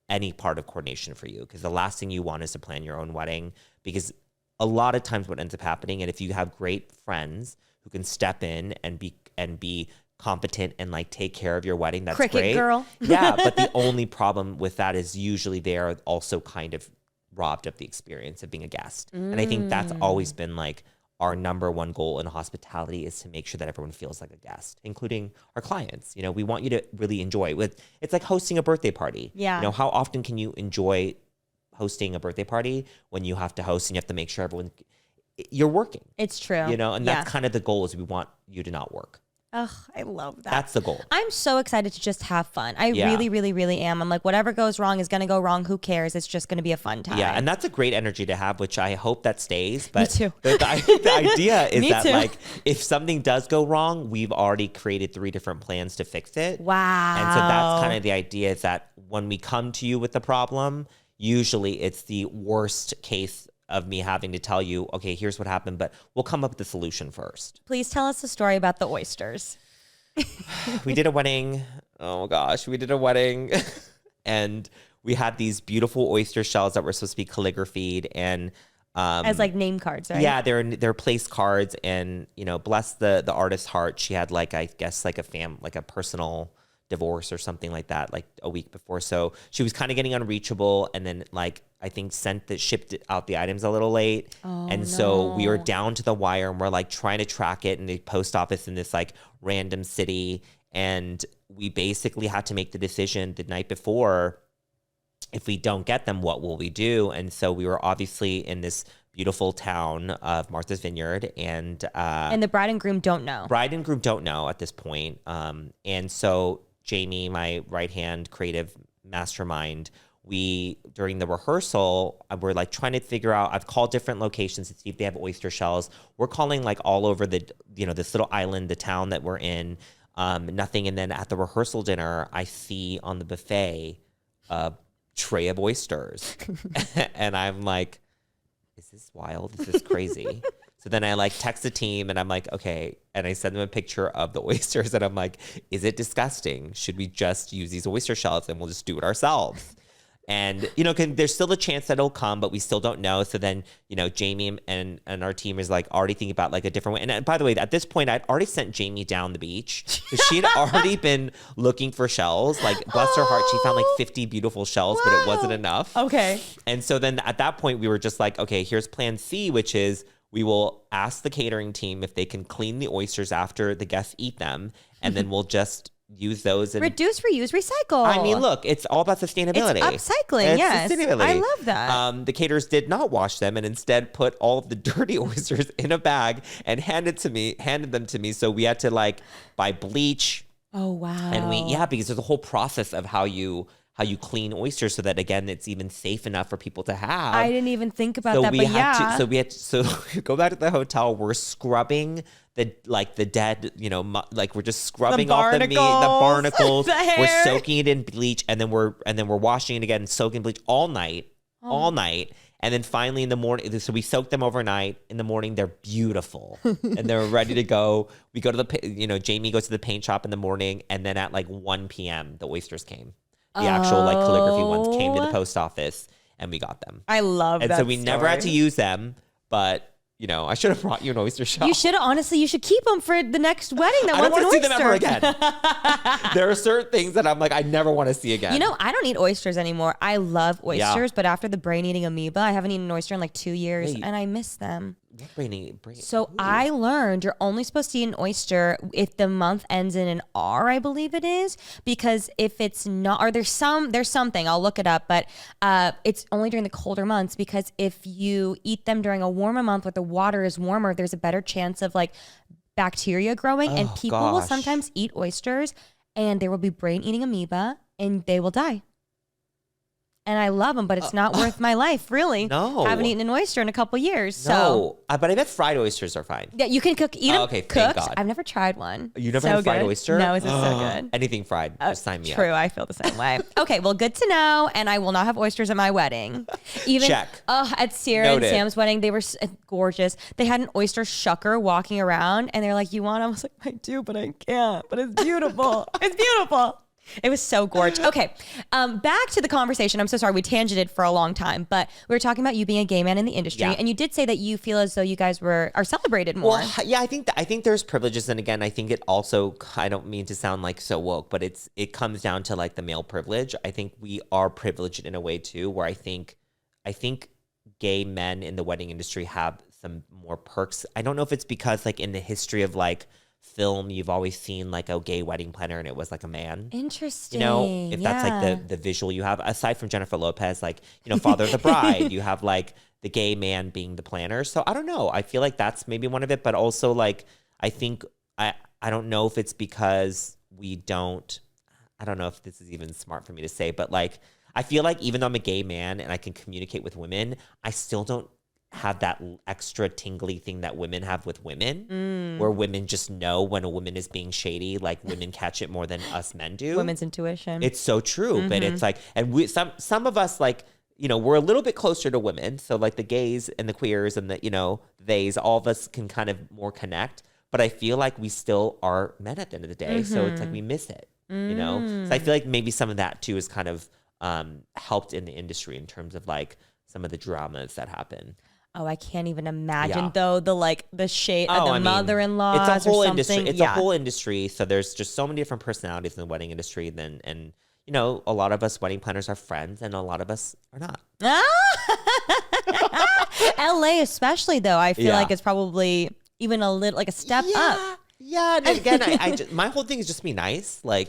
any part of coordination for you. Because the last thing you want is to plan your own wedding, because a lot of times what ends up happening, and if you have great friends who can step in and be competent and like take care of your wedding, that's Cricket great. Girl. Yeah, but the only problem with that is usually they are also kind of robbed of the experience of being a guest. And I think that's always been like our number one goal in hospitality, is to make sure that everyone feels like a guest, including our clients. We want you to really enjoy it. It's like hosting a birthday party. Yeah. How often can you enjoy hosting a birthday party when you have to host and you have to make sure you're working? It's true. And that's kind of the goal, is we want you to not work. Ugh, I love that. That's the goal. I'm so excited to just have fun. I really, really, really am. I'm like, whatever goes wrong is going to go wrong. Who cares? It's just going to be a fun time. Yeah, and that's a great energy to have, which I hope that stays. But Me too. The idea is that too. like, if something does go wrong, we've already created 3 different plans to fix it. Wow. And so that's kind of the idea, is that when we come to you with the problem, usually it's the worst case of me having to tell you, okay, here's what happened, but we'll come up with the solution first. Please tell us the story about the oysters. We did a wedding. Oh gosh, we did a wedding. And we had these beautiful oyster shells that were supposed to be calligraphied and as like name cards, right? Yeah, they're place cards, and bless the artist's heart, she had like, I guess like a personal divorce or something like that, like a week before. So she was kind of getting unreachable, and then like I think shipped out the items a little late. So we were down to the wire, and we're like trying to track it in the post office in this like random city. And we basically had to make the decision the night before, if we don't get them, what will we do? And so we were obviously in this beautiful town of Martha's Vineyard, and the bride and groom don't know. Bride and groom don't know at this point. And so Jamie, my right-hand creative mastermind, during the rehearsal, we're like trying to figure out, I've called different locations to see if they have oyster shells. We're calling like all over this little island, the town that we're in, nothing. And then at the rehearsal dinner, I see on the buffet a tray of oysters. And I'm like, is this wild? Is this crazy? So then I like text the team, and I'm like, okay. And I send them a picture of the oysters, and I'm like, is it disgusting? Should we just use these oyster shells and we'll just do it ourselves? And, you know, there's still a chance that it'll come, but we still don't know. So then, you know, Jamie and our team is like already thinking about like a different way. And by the way, at this point, I'd already sent Jamie down the beach. She had already been looking for shells. Like, bless her heart, she found like 50 beautiful shells, but it wasn't enough. Okay. And so then at that point, we were just like, okay, here's plan C, which is we will ask the catering team if they can clean the oysters after the guests eat them. And then we'll just use those and reduce, reuse, recycle. I mean, look, it's all about sustainability. It's upcycling. Yes, sustainability. I love that. The caterers did not wash them and instead put all of the dirty oysters in a bag and handed them to me. So we had to like buy bleach. Oh wow! And because there's a whole process of how you clean oysters so that again it's even safe enough for people to have. I didn't even think about that, but yeah. So we go back to the hotel. We're scrubbing the dead, you know, like we're just scrubbing off the meat, the barnacles. We're soaking it in bleach, and then we're washing it again, soaking bleach all night. And then finally in the morning, so we soak them overnight. In the morning, they're beautiful and they're ready to go. We go to Jamie goes to the paint shop in the morning, and then at like 1 p.m. the oysters came. The actual like calligraphy ones came to the post office, and we got them. I love that. And so we never had to use them, but you know, I should have brought you an oyster shell. You should have. Honestly, you should keep them for the next wedding. I don't want to see them ever again. There are certain things that I'm like, I never want to see again. You know, I don't eat oysters anymore. I love oysters, but after the brain-eating amoeba, I haven't eaten an oyster in like 2 years, and I miss them. What brain? So I learned you're only supposed to eat an oyster if the month ends in an R, I believe it is, because if it's not, or there's something, I'll look it up, but it's only during the colder months, because if you eat them during a warmer month where the water is warmer, there's a better chance of like bacteria growing, and people will sometimes eat oysters and there will be brain-eating amoeba and they will die. And I love them, but it's not worth my life, really. No. I haven't eaten an oyster in a couple years. No, but I bet fried oysters are fine. Yeah, you can eat them okay, cooked. thank God. I've never tried one. You never had a fried oyster? No, is it so good? Anything fried, just sign me up. True, I feel the same way. Okay, well, good to know. And I will not have oysters at my wedding. Check. At Sierra and Sam's wedding, they were gorgeous. They had an oyster shucker walking around, and they're like, "You want?" I was like, "I do, but I can't. But it's beautiful. It's beautiful." It was so gorgeous. Okay, back to the conversation. I'm so sorry. We tangented for a long time, but we were talking about you being a gay man in the industry, and you did say that you feel as though you guys are celebrated more. Well, yeah, I think there's privileges, and again, I think it also, I don't mean to sound like so woke, but it comes down to like the male privilege. I think we are privileged in a way too, where I think gay men in the wedding industry have some more perks. I don't know if it's because like in the history of like film, you've always seen like a gay wedding planner and it was like a man. Interesting. You know, if that's like the visual you have, aside from Jennifer Lopez, like, you know, Father of the Bride, you have like the gay man being the planner. So I don't know. I feel like that's maybe one of it, but also like, I think, I don't know if it's because I don't know if this is even smart for me to say, but like, I feel like even though I'm a gay man and I can communicate with women, I still don't have that extra tingly thing that women have with women, where women just know when a woman is being shady. Like women catch it more than us men do. Women's intuition. It's so true, but it's like, and some of us like, you know, we're a little bit closer to women. So like the gays and the queers and the, you know, theys, all of us can kind of more connect. But I feel like we still are men at the end of the day. So it's like we miss it, you know? So I feel like maybe some of that too is kind of helped in the industry in terms of like some of the dramas that happen. Oh, I can't even imagine though the shade of the mother-in-law. It's a whole or industry. something. It's a whole industry. So there's just so many different personalities in the wedding industry. And you know, a lot of us wedding planners are friends, and a lot of us are not. LA especially though, I feel like it's probably even a little like a step up. Yeah, and again, I just, my whole thing is just be nice. Like,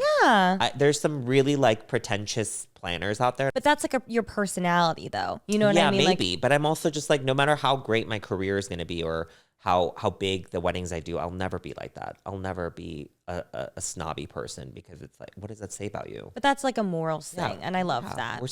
there's some really like pretentious planners out there. But that's like your personality, though. You know what I mean? Yeah, maybe. But I'm also just like, no matter how great my career is going to be, or how big the weddings I do, I'll never be like that. I'll never be a snobby person, because it's like, what does that say about you? But that's like a morals thing, and I love that. We're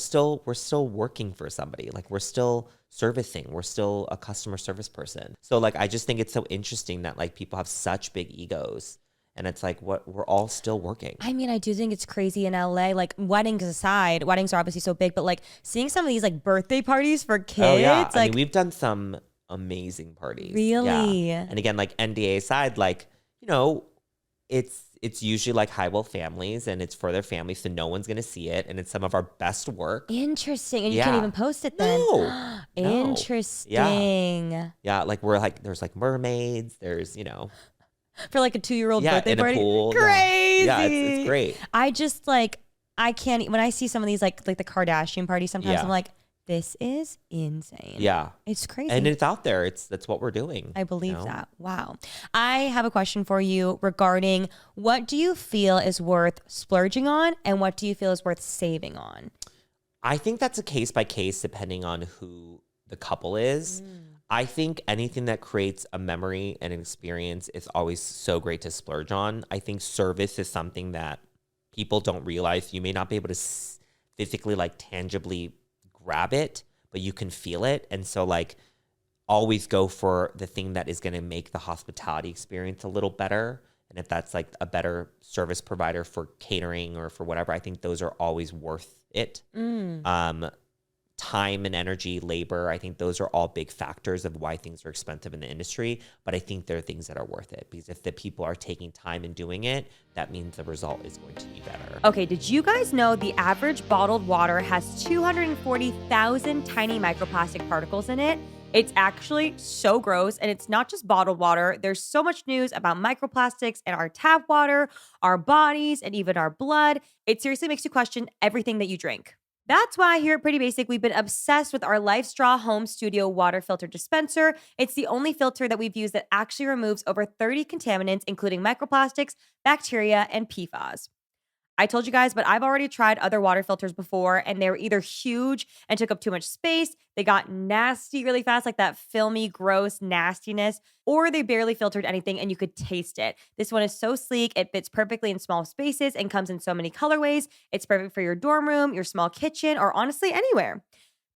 still working for somebody. Like we're still servicing. We're still a customer service person. So like, I just think it's so interesting that like people have such big egos. And it's like, we're all still working. I mean, I do think it's crazy in LA, like weddings aside, weddings are obviously so big, but like seeing some of these like birthday parties for kids. Oh, yeah. Like, I mean, we've done some amazing parties. Really? Yeah. And again, like NDA aside, like, you know, it's it's usually like high wealth families, and it's for their families, so no one's gonna see it, and it's some of our best work. Interesting. And you can't even post it then. No. Interesting. Yeah, like we're like there's like mermaids, there's for like a 2-year-old birthday in party. A pool. Crazy. Yeah, it's great. I just like I can't when I see some of these like the Kardashian parties sometimes I'm like, this is insane. Yeah. It's crazy. And it's out there. That's what we're doing. I believe that. Wow. I have a question for you regarding what do you feel is worth splurging on and what do you feel is worth saving on? I think that's a case by case depending on who the couple is. I think anything that creates a memory and an experience is always so great to splurge on. I think service is something that people don't realize. You may not be able to physically like tangibly grab it, but you can feel it. And so like always go for the thing that is going to make the hospitality experience a little better. And if that's like a better service provider for catering or for whatever, I think those are always worth it. Time and energy, labor, I think those are all big factors of why things are expensive in the industry. But I think there are things that are worth it because if the people are taking time and doing it, that means the result is going to be better. Okay, did you guys know the average bottled water has 240,000 tiny microplastic particles in it? It's actually so gross, and it's not just bottled water. There's so much news about microplastics in our tap water, our bodies, and even our blood. It seriously makes you question everything that you drink. That's why here at Pretty Basic, we've been obsessed with our Life Straw Home Studio water filter dispenser. It's the only filter that we've used that actually removes over 30 contaminants, including microplastics, bacteria, and PFAS. I told you guys, but I've already tried other water filters before, and they were either huge and took up too much space, they got nasty really fast, like that filmy, gross nastiness, or they barely filtered anything and you could taste it. This one is so sleek, it fits perfectly in small spaces and comes in so many colorways. It's perfect for your dorm room, your small kitchen, or honestly anywhere.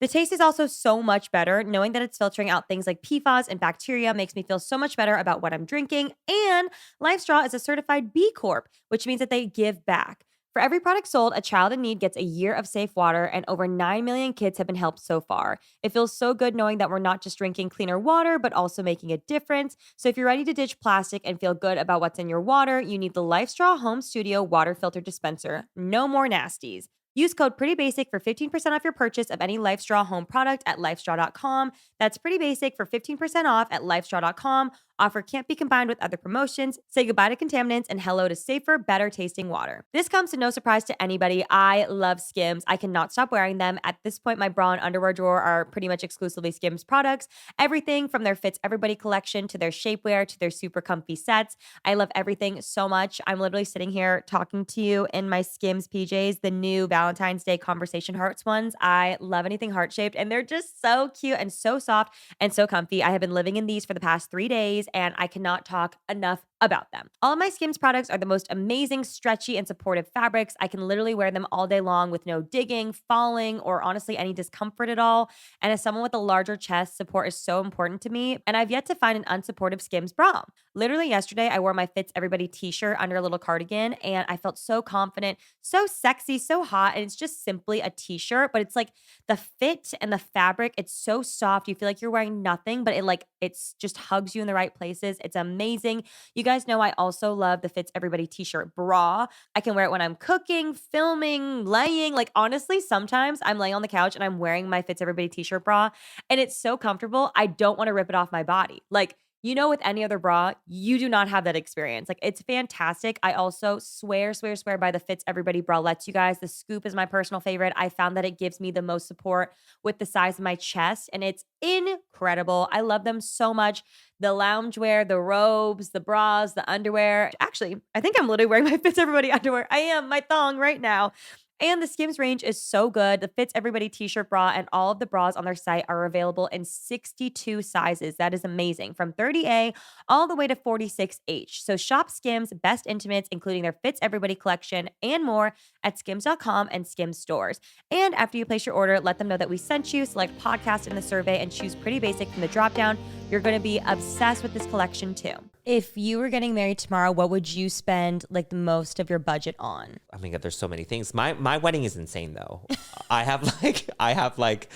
The taste is also so much better. Knowing that it's filtering out things like PFAS and bacteria makes me feel so much better about what I'm drinking. And LifeStraw is a certified B Corp, which means that they give back. For every product sold, a child in need gets a year of safe water, and over 9 million kids have been helped so far. It feels so good knowing that we're not just drinking cleaner water, but also making a difference. So if you're ready to ditch plastic and feel good about what's in your water, you need the LifeStraw Home Studio Water Filter Dispenser. No more nasties. Use code PRETTYBASIC for 15% off your purchase of any LifeStraw home product at lifestraw.com. That's Pretty Basic for 15% off at lifestraw.com. Offer can't be combined with other promotions. Say goodbye to contaminants and hello to safer, better tasting water. This comes to no surprise to anybody. I love Skims. I cannot stop wearing them. At this point, my bra and underwear drawer are pretty much exclusively Skims products. Everything from their Fits Everybody collection to their shapewear to their super comfy sets. I love everything so much. I'm literally sitting here talking to you in my Skims PJs, the new Valentine's Day Conversation Hearts ones. I love anything heart-shaped, and they're just so cute and so soft and so comfy. I have been living in these for the past 3 days, and I cannot talk enough about them. All of my Skims products are the most amazing, stretchy, and supportive fabrics. I can literally wear them all day long with no digging, falling, or honestly any discomfort at all. And as someone with a larger chest, support is so important to me, and I've yet to find an unsupportive Skims bra. Literally yesterday, I wore my Fits Everybody t-shirt under a little cardigan, and I felt so confident, so sexy, so hot, and it's just simply a t-shirt, but it's like the fit and the fabric, it's so soft. You feel like you're wearing nothing, but it's just hugs you in the right places. It's amazing. You guys know I also love the Fits Everybody t-shirt bra. I can wear it when I'm cooking, filming, laying. Like honestly, sometimes I'm laying on the couch and I'm wearing my Fits Everybody t-shirt bra and it's so comfortable. I don't want to rip it off my body. Like, you know, with any other bra, you do not have that experience. Like, it's fantastic. I also swear by the Fits Everybody bralettes, you guys. The scoop is my personal favorite. I found that it gives me the most support with the size of my chest, and it's incredible. I love them so much. The loungewear, the robes, the bras, the underwear. Actually, I think I'm literally wearing my Fits Everybody underwear. I am, my thong right now. And the Skims range is so good. The Fits Everybody t-shirt bra and all of the bras on their site are available in 62 sizes. That is amazing. From 30A all the way to 46H. So shop Skims best intimates, including their Fits Everybody collection and more at skims.com and Skims stores. And after you place your order, let them know that we sent you, select podcast in the survey, and choose Pretty Basic from the dropdown. You're going to be obsessed with this collection too. If you were getting married tomorrow, what would you spend like the most of your budget on? I mean, there's so many things. My wedding is insane though. I have like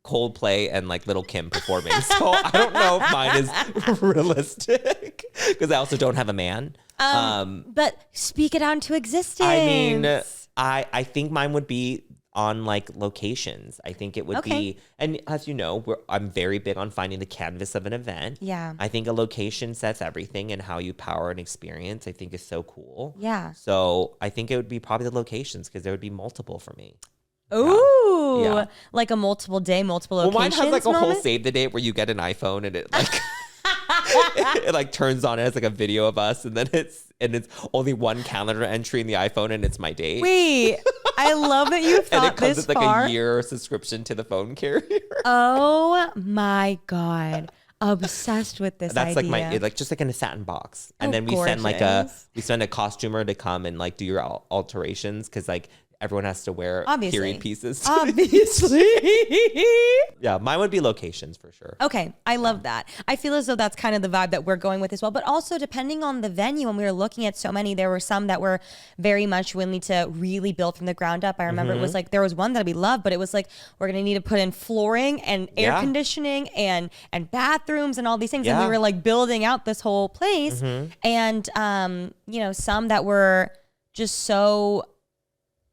Coldplay and like Little Kim performing. So I don't know if mine is realistic because I also don't have a man. But speak it out into existence. I mean, I think mine would be on like locations. I think it would be, and as you know, I'm very big on finding the canvas of an event. Yeah. I think a location sets everything, and how you power an experience, I think, is so cool. Yeah. So I think it would be probably the locations, because there would be multiple for me. Ooh, Yeah. like a multiple day, multiple locations. Well, mine has like a moment? whole save the date where you get an iPhone and it like it like turns on, it has like a video of us, and then it's only one calendar entry in the iPhone, and it's my date. Wait, I love that you And thought it comes this with like far. a year subscription to the phone carrier. Oh my God. Obsessed with this That's idea. like my just like in a satin box, and Oh, then we send gorgeous. we send a costumer to come and like do your alterations, because like everyone has to wear Obviously. period pieces. Obviously. Yeah, mine would be locations for sure. Okay, I love that. I feel as though that's kind of the vibe that we're going with as well. But also, depending on the venue, when we were looking at so many, there were some that were very much willing to really build from the ground up. I remember it was like, there was one that we loved, but it was like, we're going to need to put in flooring and air conditioning and bathrooms and all these things. And we were like building out this whole place. And, you know, some that were just so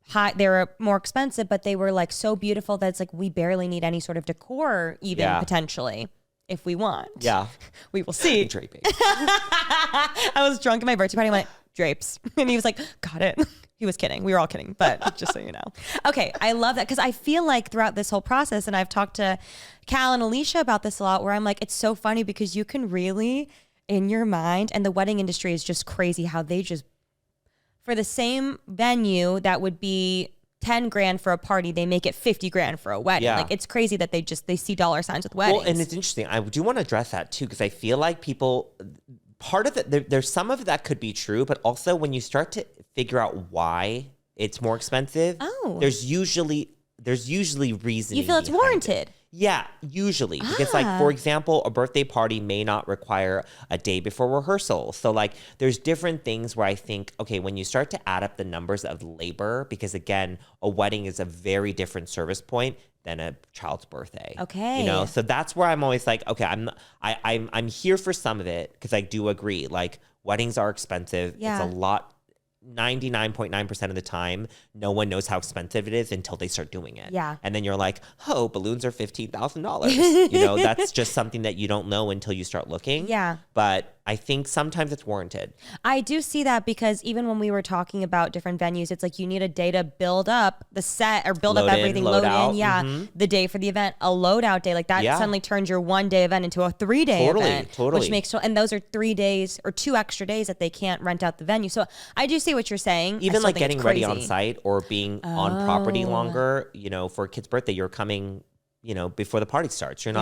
high, they were more expensive, but they were like so beautiful that it's like we barely need any sort of decor, even potentially, if we want. Yeah, we will see. Draping. I was drunk at my birthday party. I went, drapes, and he was like, got it. He was kidding. We were all kidding, but just so you know. Okay, I love that, because I feel like throughout this whole process, and I've talked to Cal and Alicia about this a lot, where I'm like, it's so funny because you can really, in your mind, and the wedding industry is just crazy how they just, for the same venue that would be 10 grand for a party, they make it 50 grand for a wedding. Yeah. Like, it's crazy that they see dollar signs with weddings. Well, and it's interesting. I do want to address that too, because I feel like people, part of it, there's some of that could be true, but also when you start to figure out why it's more expensive, there's usually reasoning. You feel it's behind warranted. it. Yeah, usually. Because like, for example, a birthday party may not require a day before rehearsal. So like, there's different things where I think, okay, when you start to add up the numbers of labor, because again, a wedding is a very different service point than a child's birthday. Okay. You know, so that's where I'm always like, okay, I'm here for some of it, because I do agree, like, weddings are expensive. Yeah. It's a lot. 99.9% of the time, no one knows how expensive it is until they start doing it. Yeah. And then you're like, oh, balloons are $15,000. You know, that's just something that you don't know until you start looking. Yeah. But I think sometimes it's warranted. I do see that, because even when we were talking about different venues, it's like you need a day to build up the set or build up everything, load out. in. Yeah. The day for the event, a load out day. Like that suddenly turns your 1 day event into a 3-day event. Totally. Which makes, and those are 3 days or 2 extra days that they can't rent out the venue. So I do see what you're saying. Even like getting ready on site or being on property longer, you know, for a kid's birthday, you're coming, you know, before the party starts. You're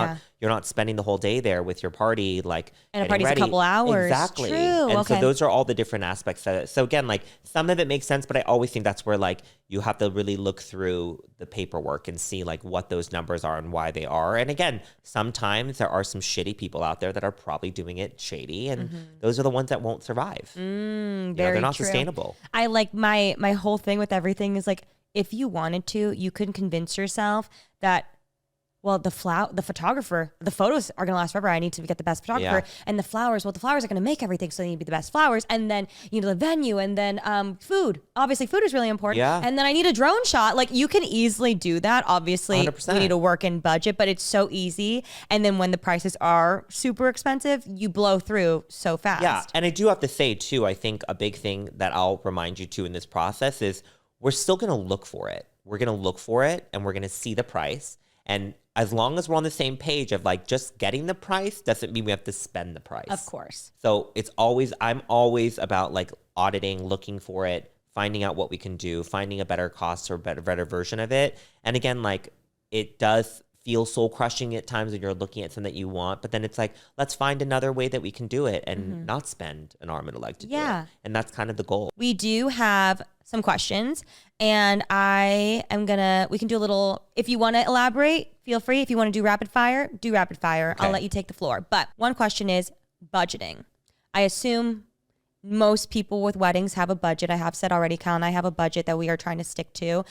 not spending the whole day there with your party, like, and a party's ready. A couple hours. Exactly. True. And so those are all the different aspects of it. So again, like, some of it makes sense, but I always think that's where like you have to really look through the paperwork and see like what those numbers are and why they are. And again, sometimes there are some shitty people out there that are probably doing it shady, and those are the ones that won't survive. They're not sustainable. I like my whole thing with everything is like, if you wanted to, you could convince yourself that, well, the photographer, the photos are going to last forever. I need to get the best photographer. And the flowers are going to make everything. So they need to be the best flowers. And then, you know, the venue, and then food. Obviously, food is really important. Yeah. And then I need a drone shot. Like, you can easily do that. Obviously, 100%. we need to work in budget, but it's so easy. And then when the prices are super expensive, you blow through so fast. Yeah. And I do have to say, too, I think a big thing that I'll remind you to in this process is we're still going to look for it. We're going to look for it, and we're going to see the price. And as long as we're on the same page of like just getting the price doesn't mean we have to spend the price. Of course. So I'm always about like auditing, looking for it, finding out what we can do, finding a better cost or better version of it. And again, like, it does feel soul crushing at times when you're looking at something that you want, but then it's like, let's find another way that we can do it and not spend an arm and a leg to do it. And that's kind of the goal. We do have some questions, and we can do a little, if you want to elaborate, feel free. If you want to do rapid fire, do rapid fire. Okay. I'll let you take the floor. But one question is budgeting. I assume most people with weddings have a budget. I have said already, Kyle and I have a budget that we are trying to stick to.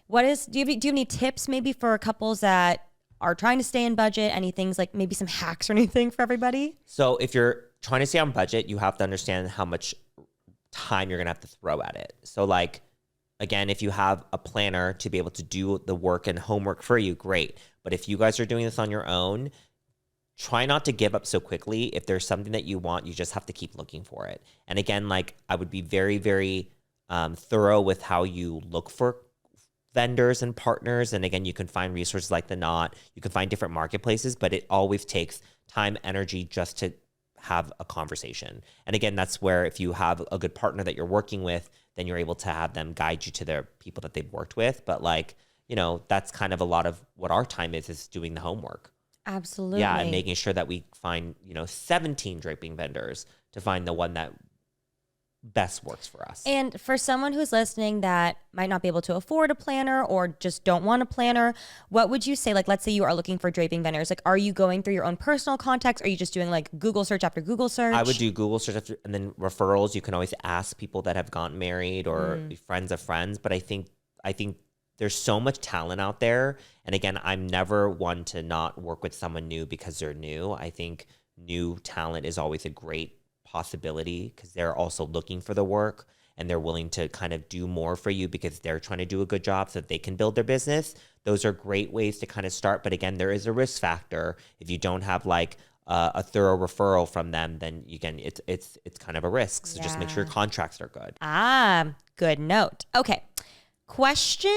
Do you have any tips maybe for couples that are trying to stay in budget? Any things like maybe some hacks or anything for everybody? So if you're trying to stay on budget, you have to understand how much time you're going to have to throw at it. So like, again, if you have a planner to be able to do the work and homework for you, great. But if you guys are doing this on your own, try not to give up so quickly. If there's something that you want, you just have to keep looking for it. And again, like I would be very, very thorough with how you look for vendors and partners. And again, you can find resources like The Knot. You can find different marketplaces, but it always takes time, energy just to have a conversation. And again, that's where if you have a good partner that you're working with, then you're able to have them guide you to their people that they've worked with. But like, you know, that's kind of a lot of what our time is doing the homework. Absolutely. Yeah, and making sure that we find, 17 draping vendors to find the one that best works for us. And for someone who's listening that might not be able to afford a planner or just don't want a planner, what would you say? Like, let's say you are looking for draping vendors. Like, are you going through your own personal contacts? Or are you just doing like Google search after Google search? I would do Google search after, and then referrals. You can always ask people that have gotten married or friends of friends. But I think there's so much talent out there. And again, I'm never one to not work with someone new because they're new. I think new talent is always a great possibility because they're also looking for the work and they're willing to kind of do more for you because they're trying to do a good job so that they can build their business. Those are great ways to kind of start. But again, there is a risk factor. If you don't have like a thorough referral from them, then again, it's kind of a risk. So just make sure your contracts are good. Good note. Okay. Question.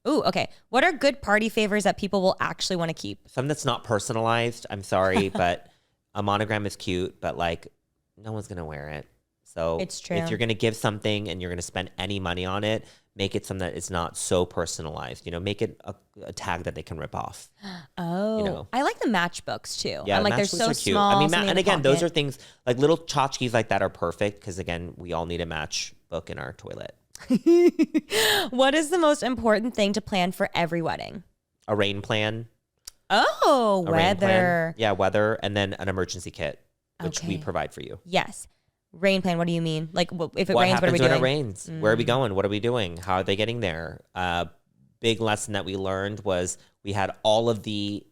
Ooh, okay. What are good party favors that people will actually want to keep? Something that's not personalized. I'm sorry, but a monogram is cute, but like no one's going to wear it. So it's true. If you're going to give something and you're going to spend any money on it, make it something that is not so personalized. Make it a tag that they can rip off. Oh, I like the matchbooks too. Yeah, I'm like, they're so cute. small. I mean, and again, those are things like little tchotchkes like that are perfect because again, we all need a matchbook in our toilet. What is the most important thing to plan for every wedding? A rain plan. Oh, weather. Yeah, weather, and then an emergency kit, which we provide for you. Yes. Rain plan. What do you mean? Like, if it what rains, happens what are we doing? when it rains? Where are we going? What are we doing? How are they getting there? Big lesson that we learned was we had all of the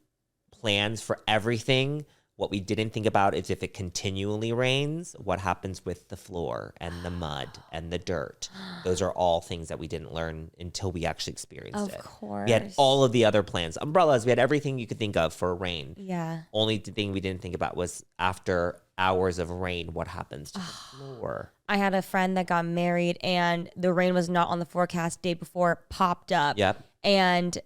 plans for everything. What we didn't think about is if it continually rains, what happens with the floor and the mud and the dirt. Those are all things that we didn't learn until we actually experienced it. Of course. We had all of the other plans. Umbrellas, we had everything you could think of for rain. Yeah. Only thing we didn't think about was after hours of rain, what happens to the floor. I had a friend that got married and the rain was not on the forecast day before it popped up. Yep. And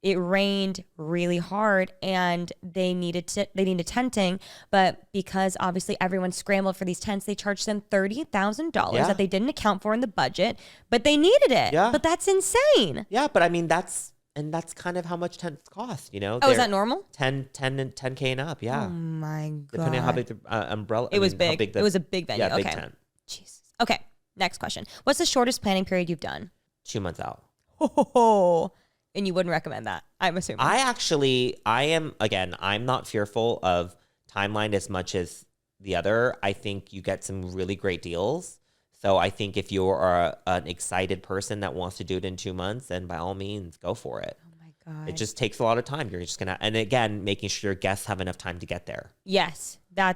it rained really hard and they needed tenting, but because obviously everyone scrambled for these tents, they charged them $30,000 that they didn't account for in the budget, but they needed it. Yeah. But that's insane. Yeah, but I mean that's kind of how much tents cost, Oh, is that normal? 10K and up, yeah. Oh my God. Depending on how big the umbrella. It was big. It was a big venue. Yeah, big okay. tent. Jesus. Okay. Next question. What's the shortest planning period you've done? 2 months out. And you wouldn't recommend that, I'm assuming. I'm not fearful of timeline as much as the other. I think you get some really great deals. So I think if you are an excited person that wants to do it in 2 months, then by all means, go for it. Oh my God. It just takes a lot of time. You're just and again, making sure your guests have enough time to get there. Yes. I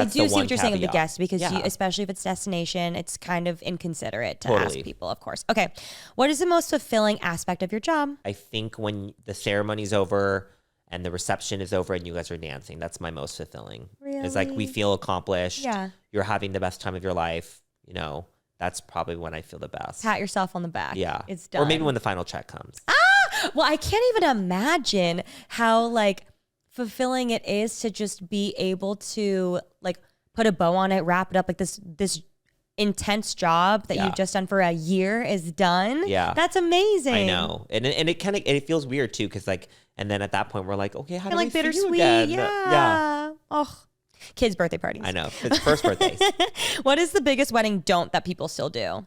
do see what you're saying of the guests because Yeah. especially if it's destination, it's kind of inconsiderate to Totally. ask people, of course. Okay. What is the most fulfilling aspect of your job? I think when the ceremony's over and the reception is over and you guys are dancing, that's my most fulfilling. It's like we Really? feel accomplished. Yeah. You're having the best time of your life. That's probably when I feel the best. Pat yourself on the back. Yeah. It's done. Or maybe when the final check comes. Well, I can't even imagine how like fulfilling it is to just be able to like put a bow on it, wrap it up, like this intense job that you've just done for a year is done. Yeah. That's amazing. I know. And it feels weird too, because like, and then at that point we're like, okay, how do You're we like see you bittersweet. again? Yeah. Oh, kids' birthday parties. I know. It's first birthdays. What is the biggest wedding don't that people still do?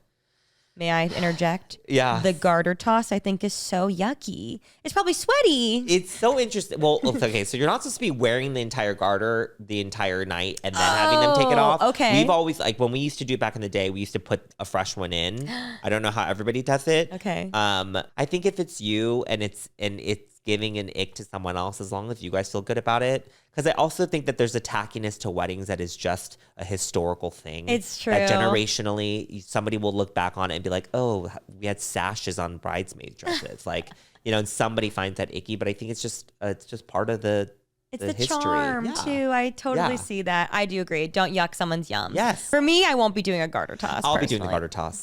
May I interject? Yeah. The garter toss, I think, is so yucky. It's probably sweaty. It's so interesting. Well, okay, so you're not supposed to be wearing the entire garter the entire night and then having them take it off. Okay. We've always, like, when we used to do it back in the day, we used to put a fresh one in. I don't know how everybody does it. Okay. I think if it's you and it giving an ick to someone else as long as you guys feel good about it. Because I also think that there's a tackiness to weddings that is just a historical thing. It's true. That generationally, somebody will look back on it and be like, oh, we had sashes on bridesmaid dresses. Like, you know, and somebody finds that icky. But I think it's just part of the history. Charm too. I totally see that. I do agree. Don't yuck someone's yums. Yes. For me, I won't be doing a garter toss. I'll be doing the garter toss.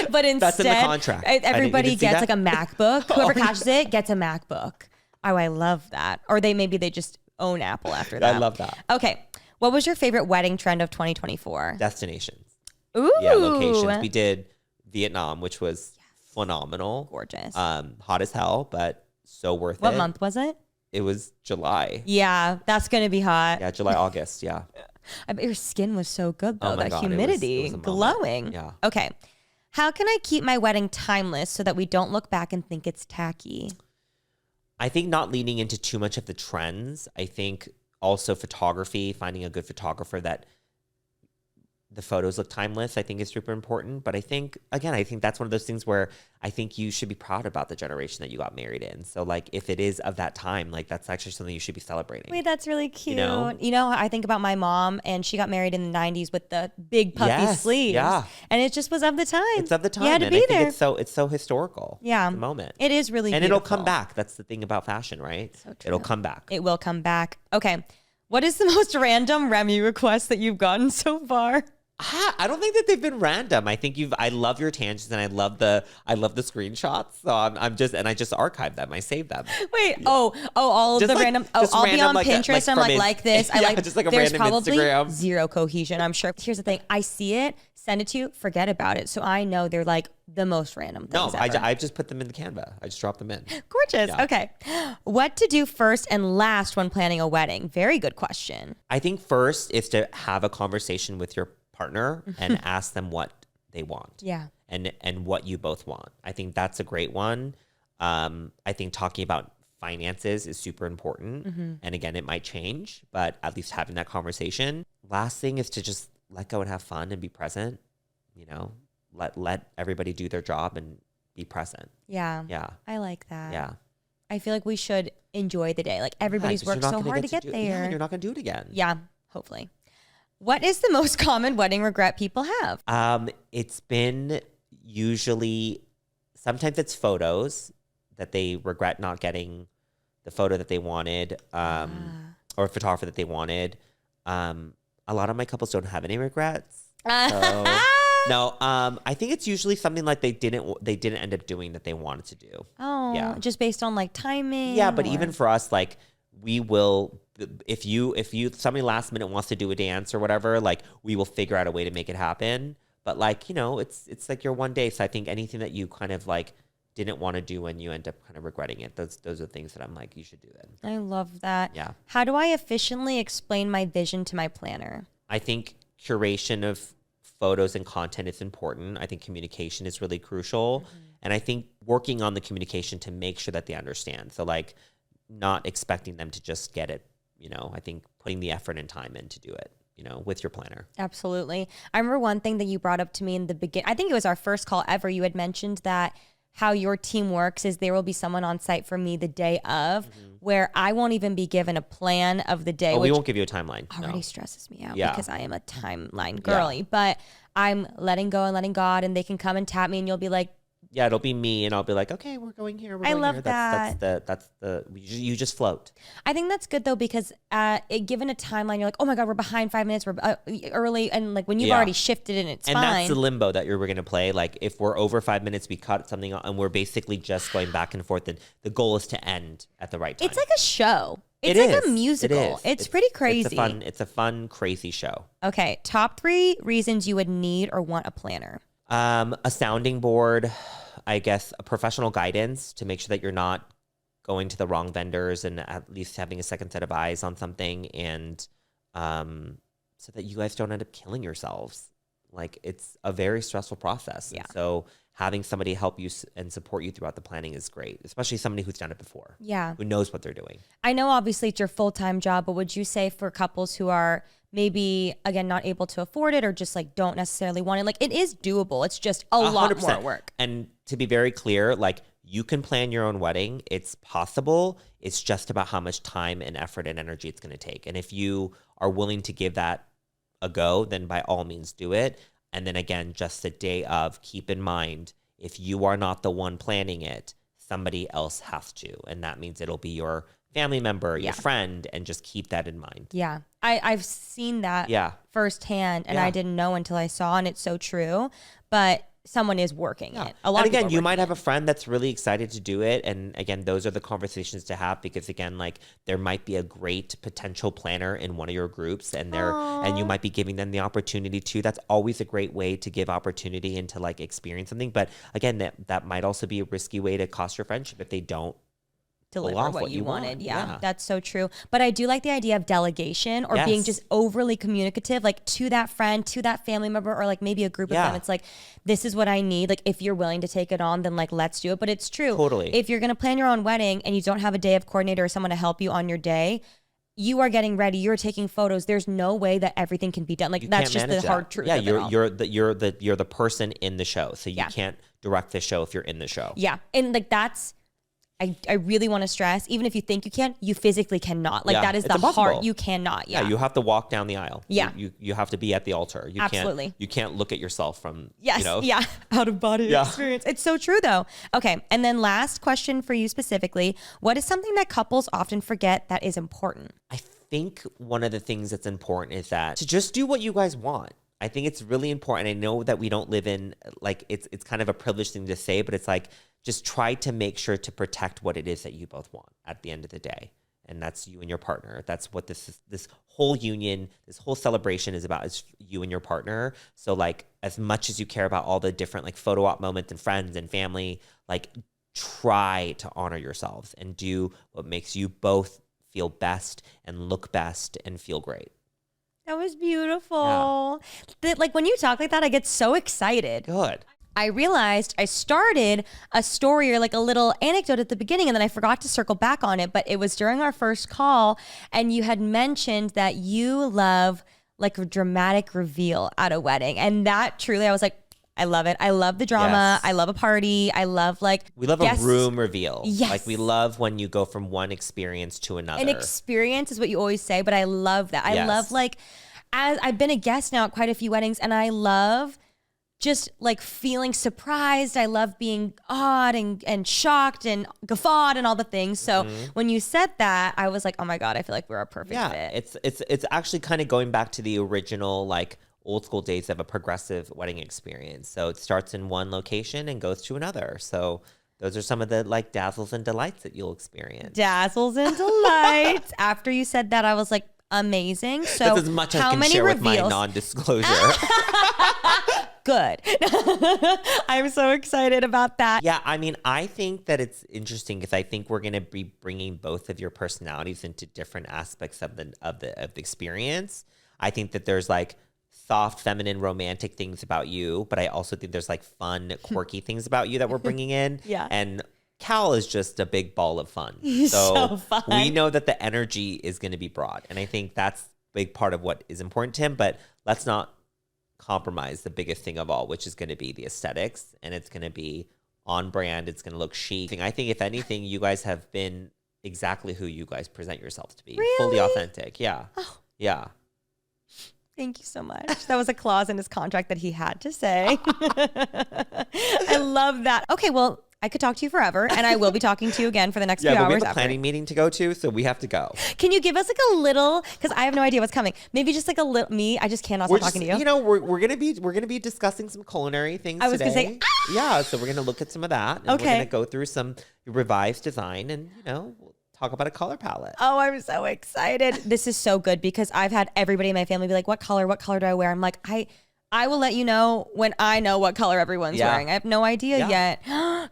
But instead, that's in the contract. Everybody gets like a MacBook. Whoever catches it gets a MacBook. Oh, I love that. Or maybe they just own Apple after that. I love that. Okay. What was your favorite wedding trend of 2024? Destinations. Ooh. Yeah, locations. We did Vietnam, which was phenomenal. Gorgeous. Hot as hell, but so worth it. What month was it? It was July. Yeah, that's going to be hot. Yeah, July, August. Yeah. I bet your skin was so good though. Oh my that God, humidity, it was glowing. Yeah. Okay. How can I keep my wedding timeless so that we don't look back and think it's tacky? I think not leaning into too much of the trends. I think also photography, finding a good photographer that the photos look timeless, I think is super important. But I think that's one of those things where I think you should be proud about the generation that you got married in. So like if it is of that time, like that's actually something you should be celebrating. Wait, that's really cute. You know, I think about my mom and she got married in the 90s with the big puffy sleeves. Yeah. And it just was of the time. It's of the time. You had to and be I think there. it's so historical. Yeah. At the moment. It is really and beautiful. it'll come back. That's the thing about fashion, right? So true. It'll come back. It will come back. Okay. What is the most random Remi request that you've gotten so far? I don't think that they've been random. I think I love your tangents and I love the screenshots. So I just archive them. I save them. Wait, all of the random. I'll be on Pinterest and I'm like this. I just like a there's random probably Instagram. Zero cohesion, I'm sure. Here's the thing. I see it, send it to you, forget about it. So I know they're like the most random things ever. I just put them in the Canva. I just drop them in. Gorgeous. Yeah. Okay. What to do first and last when planning a wedding? Very good question. I think first is to have a conversation with your partner and ask them what they want. Yeah. And what you both want. I think that's a great one. I think talking about finances is super important. And again, it might change, but at least having that conversation. Last thing is to just let go and have fun and be present. You know, let everybody do their job and be present. Yeah. Yeah. I like that. Yeah. I feel like we should enjoy the day. Like everybody's worked so hard to get there. Yeah, you're not going to do it again. Yeah, hopefully. What is the most common wedding regret people have? It's been usually, sometimes it's photos that they regret not getting the photo that they wanted, or a photographer that they wanted. A lot of my couples don't have any regrets. So, no, I think it's usually something like they didn't end up doing that they wanted to do. Oh, yeah. Just based on like timing. Yeah, but even for us, like we will, if somebody last minute wants to do a dance or whatever, like we will figure out a way to make it happen. But like, you know, it's like your one day. So I think anything that you kind of like didn't want to do and you end up kind of regretting it, those are things that I'm like, you should do it. I love that. Yeah. How do I efficiently explain my vision to my planner? I think curation of photos and content is important. I think communication is really crucial. And I think working on the communication to make sure that they understand. So like not expecting them to just get it, you know, I think putting the effort and time in to do it, you know, with your planner. Absolutely. I remember one thing that you brought up to me in the beginning. I think it was our first call ever. You had mentioned that how your team works is there will be someone on site for me the day of where I won't even be given a plan of the day. Oh, we won't give you a timeline. Already stresses me out Yeah. because I am a timeline girly, but I'm letting go and letting God, and they can come and tap me and you'll be like, yeah, it'll be me, and I'll be like, okay, we're going here. I love that. That's the you just float. I think that's good though, because given a timeline, you're like, oh my God, we're behind 5 minutes, we're early. And like when you've already shifted and it's fine. And that's the limbo that we're going to play. Like if we're over 5 minutes, we cut something and we're basically just going back and forth. And the goal is to end at the right time. It's like a show. It's It like is. a musical. It is. It's pretty crazy. It's a fun, crazy show. Okay. Top 3 reasons you would need or want a planner. A sounding board, I guess, a professional guidance to make sure that you're not going to the wrong vendors, and at least having a second set of eyes on something, and so that you guys don't end up killing yourselves. Like it's a very stressful process. Yeah. And so having somebody help you and support you throughout the planning is great, especially somebody who's done it before. Yeah. Who knows what they're doing. I know obviously it's your full-time job, but would you say for couples who are maybe, again, not able to afford it or just like don't necessarily want it, like it is doable. It's just a lot more work. And to be very clear, like you can plan your own wedding. It's possible. It's just about how much time and effort and energy it's going to take. And if you are willing to give that a go, then by all means do it. And then again, just the day of, keep in mind, if you are not the one planning it, somebody else has to. And that means it'll be your family member, your friend, and just keep that in mind. Yeah. I've seen that firsthand, and I didn't know until I saw, and it's so true. But someone is working it. A lot. And again, you might have a friend that's really excited to do it. And again, those are the conversations to have, because again, like there might be a great potential planner in one of your groups, and and you might be giving them the opportunity to. That's always a great way to give opportunity and to like experience something. But again, that might also be a risky way to cost your friendship if they don't deliver what you wanted. Yeah, that's so true. But I do like the idea of delegation, or being just overly communicative, like to that friend, to that family member, or like maybe a group of them. It's like, this is what I need. Like, if you're willing to take it on, then like, let's do it. But it's true. Totally. If you're going to plan your own wedding and you don't have a day of coordinator or someone to help you on your day, you are getting ready, you're taking photos. There's no way that everything can be done. Like, that's just the hard truth. Yeah, of you're the person in the show. So you can't direct the show if you're in the show. Yeah. And like, that's, I really want to stress, even if you think you can, you physically cannot. Like, that is the hard, you cannot. Yeah. You have to walk down the aisle. Yeah. You have to be at the altar. You Absolutely. You can't look at yourself from, out of body experience. It's so true though. Okay. And then last question for you specifically, what is something that couples often forget that is important? I think one of the things that's important is that to just do what you guys want. I think it's really important. I know that we don't live in, like, it's kind of a privileged thing to say, but it's like, just try to make sure to protect what it is that you both want at the end of the day. And that's you and your partner. That's what this whole union, this whole celebration is about, is you and your partner. So like, as much as you care about all the different like photo op moments and friends and family, like try to honor yourselves and do what makes you both feel best and look best and feel great. That was beautiful. Yeah. Like, when you talk like that, I get so excited. Good. I realized I started a story or like a little anecdote at the beginning, and then I forgot to circle back on it, but it was during our first call, and you had mentioned that you love like a dramatic reveal at a wedding. And that truly, I was like, I love it. I love the drama. Yes. I love a party. I love we love a room reveal. Yes. Like, we love when you go from one experience to another. An experience is what you always say, but I love that. I love, like, as I've been a guest now at quite a few weddings, and I love just like feeling surprised. I love being awed and shocked and guffawed and all the things. So when you said that, I was like, oh my God, I feel like we're a perfect fit. It's actually kind of going back to the original, like, old school days of a progressive wedding experience. So it starts in one location and goes to another. So those are some of the like dazzles and delights that you'll experience. Dazzles and delights. After you said that, I was like, amazing. So that's as much as I can share with my non-disclosure. Good. I'm so excited about that. Yeah, I mean, I think that it's interesting because I think we're going to be bringing both of your personalities into different aspects of the experience. I think that there's like soft, feminine, romantic things about you, but I also think there's like fun, quirky things about you that we're bringing in. Yeah. And Cal is just a big ball of fun. He's so fun. We know that the energy is going to be brought. And I think that's a big part of what is important to him, but let's not compromise the biggest thing of all, which is going to be the aesthetics, and it's going to be on brand. It's going to look chic. I think if anything, you guys have been exactly who you guys present yourselves to be. Really? Fully authentic. Yeah. Oh. Yeah. Thank you so much. That was a clause in his contract that he had to say. I love that. Okay, well, I could talk to you forever, and I will be talking to you again for the next few hours. We have a planning meeting to go to, so we have to go. Can you give us like a little, because I have no idea what's coming. Maybe just like a little, I just cannot stop talking to you. You know, we're gonna be discussing some culinary things today. I was gonna say, yeah, so we're gonna look at some of that. And okay. We're gonna go through some revised design, and we'll talk about a color palette. Oh, I'm so excited. This is so good because I've had everybody in my family be like, what color do I wear? I'm like, I will let you know when I know what color everyone's wearing. I have no idea yet.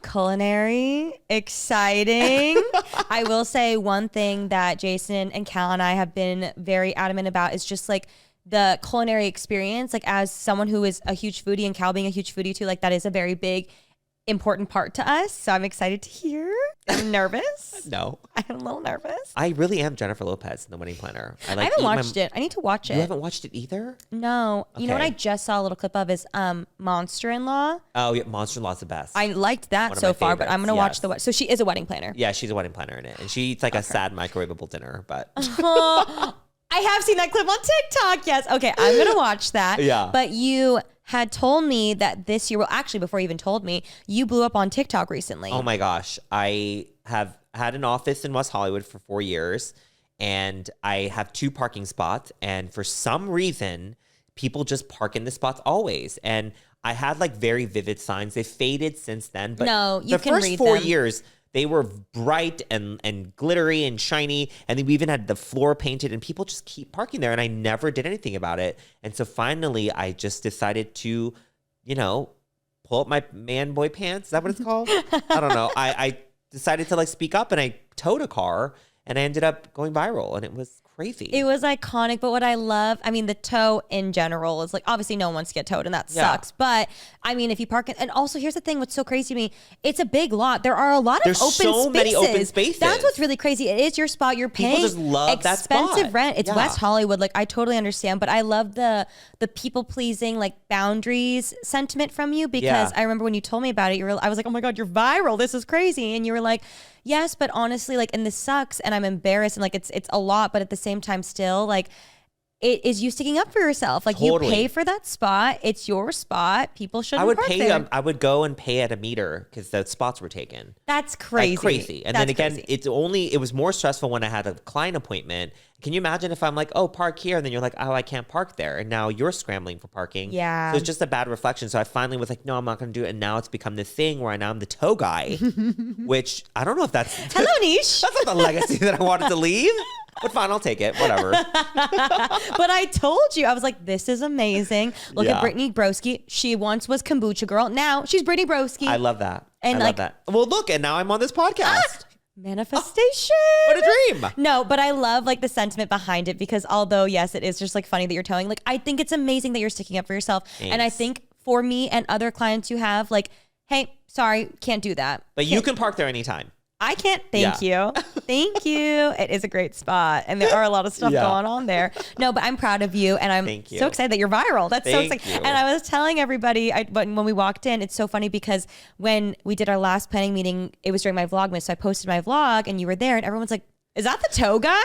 Culinary, exciting. I will say one thing that Jason and Cal and I have been very adamant about is just like the culinary experience. Like, as someone who is a huge foodie, and Cal being a huge foodie too, like that is a very big important part to us. So I'm excited to hear. I'm nervous. No. I'm a little nervous. I really am Jennifer Lopez in The Wedding Planner. I haven't watched it. I need to watch it. You haven't watched it either? No. Okay. You know what I just saw a little clip of is Monster-in-Law. Oh, yeah. Monster-in-Law's the best. I liked that so far, but I'm going to watch the... So she is a wedding planner. Yeah, she's a wedding planner in it. And she eats like a sad microwavable dinner, but... I have seen that clip on TikTok. Yes. Okay. I'm going to watch that. Yeah. But you had told me that this year, well, actually, before you even told me, you blew up on TikTok recently. Oh my gosh. I have had an office in West Hollywood for 4 years, and I have 2 parking spots. And for some reason, people just park in the spots always. And I had like very vivid signs. They faded since then. But no, you can read them. The first 4 years, they were bright and glittery and shiny. And then we even had the floor painted, and people just keep parking there. And I never did anything about it. And so finally, I just decided to, pull up my man boy pants. Is that what it's called? I don't know. I decided to like speak up, and I towed a car, and I ended up going viral, and it was crazy. It was iconic, but what I love, I mean, the tow in general is like, obviously no one wants to get towed, and that sucks. But I mean, if you park and also here's the thing, what's so crazy to me, it's a big lot. There are a lot of open spaces. There's so many open spaces. That's what's really crazy. It is your spot. You're paying people just love that expensive spot. rent. It's West Hollywood. Like I totally understand, but I love the people pleasing, like boundaries sentiment from you, because I remember when you told me about it, I was like, oh my God, you're viral. This is crazy. And you were like, yes, but honestly, like, and this sucks, and I'm embarrassed, and like, it's a lot, but at the same time, still, like, it is you sticking up for yourself. Like you pay for that spot. It's your spot. People shouldn't park there. I would go and pay at a meter because the spots were taken. That's crazy. Like crazy. And then again, it was more stressful when I had a client appointment. Can you imagine if I'm like, oh, park here, and then you're like, oh, I can't park there, and now you're scrambling for parking. Yeah. So it's just a bad reflection. So I finally was like, no, I'm not going to do it. And now it's become this thing where now I'm the tow guy, which I don't know if that's hello niche. That's not the legacy that I wanted to leave. But fine, I'll take it. Whatever. But I told you, I was like, this is amazing. Look at Brittany Broski. She once was Kombucha Girl. Now she's Brittany Broski. I love that. And I love that. Well, look, and now I'm on this podcast. Manifestation. What a dream. No, but I love like the sentiment behind it, because although, yes, it is just like funny that you're towing, like I think it's amazing that you're sticking up for yourself. Thanks. And I think for me and other clients you have, like, hey, sorry, can't do that. But you can park there anytime. I can't. Thank you. Thank you. It is a great spot, and there are a lot of stuff going on there. No, but I'm proud of you, and I'm so excited that you're viral. That's so exciting. And I was telling everybody when we walked in, it's so funny because when we did our last planning meeting, it was during my Vlogmas, so I posted my vlog, and you were there, and everyone's like, is that the tow guy?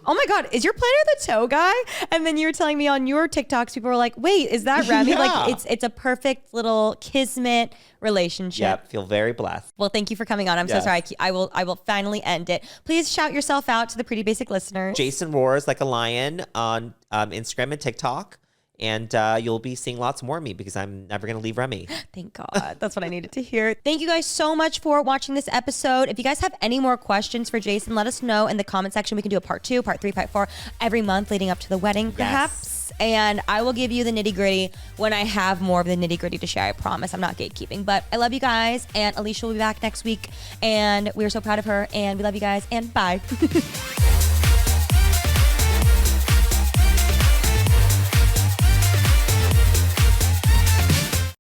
Oh my God, is your planner the tow guy? And then you were telling me on your TikToks, people were like, wait, is that Remi? Yeah. Like it's a perfect little kismet relationship. Yep, feel very blessed. Well, thank you for coming on. I'm so sorry. I will finally end it. Please shout yourself out to the Pretty Basic listeners. Jason roars like a lion on Instagram and TikTok. And you'll be seeing lots more of me because I'm never going to leave Remi. Thank God. That's what I needed to hear. Thank you guys so much for watching this episode. If you guys have any more questions for Jason, let us know in the comment section. We can do a part 2, part 3, part 4 every month leading up to the wedding, perhaps. And I will give you the nitty gritty when I have more of the nitty gritty to share. I promise I'm not gatekeeping, but I love you guys. And Alicia will be back next week. And we are so proud of her. And we love you guys. And bye.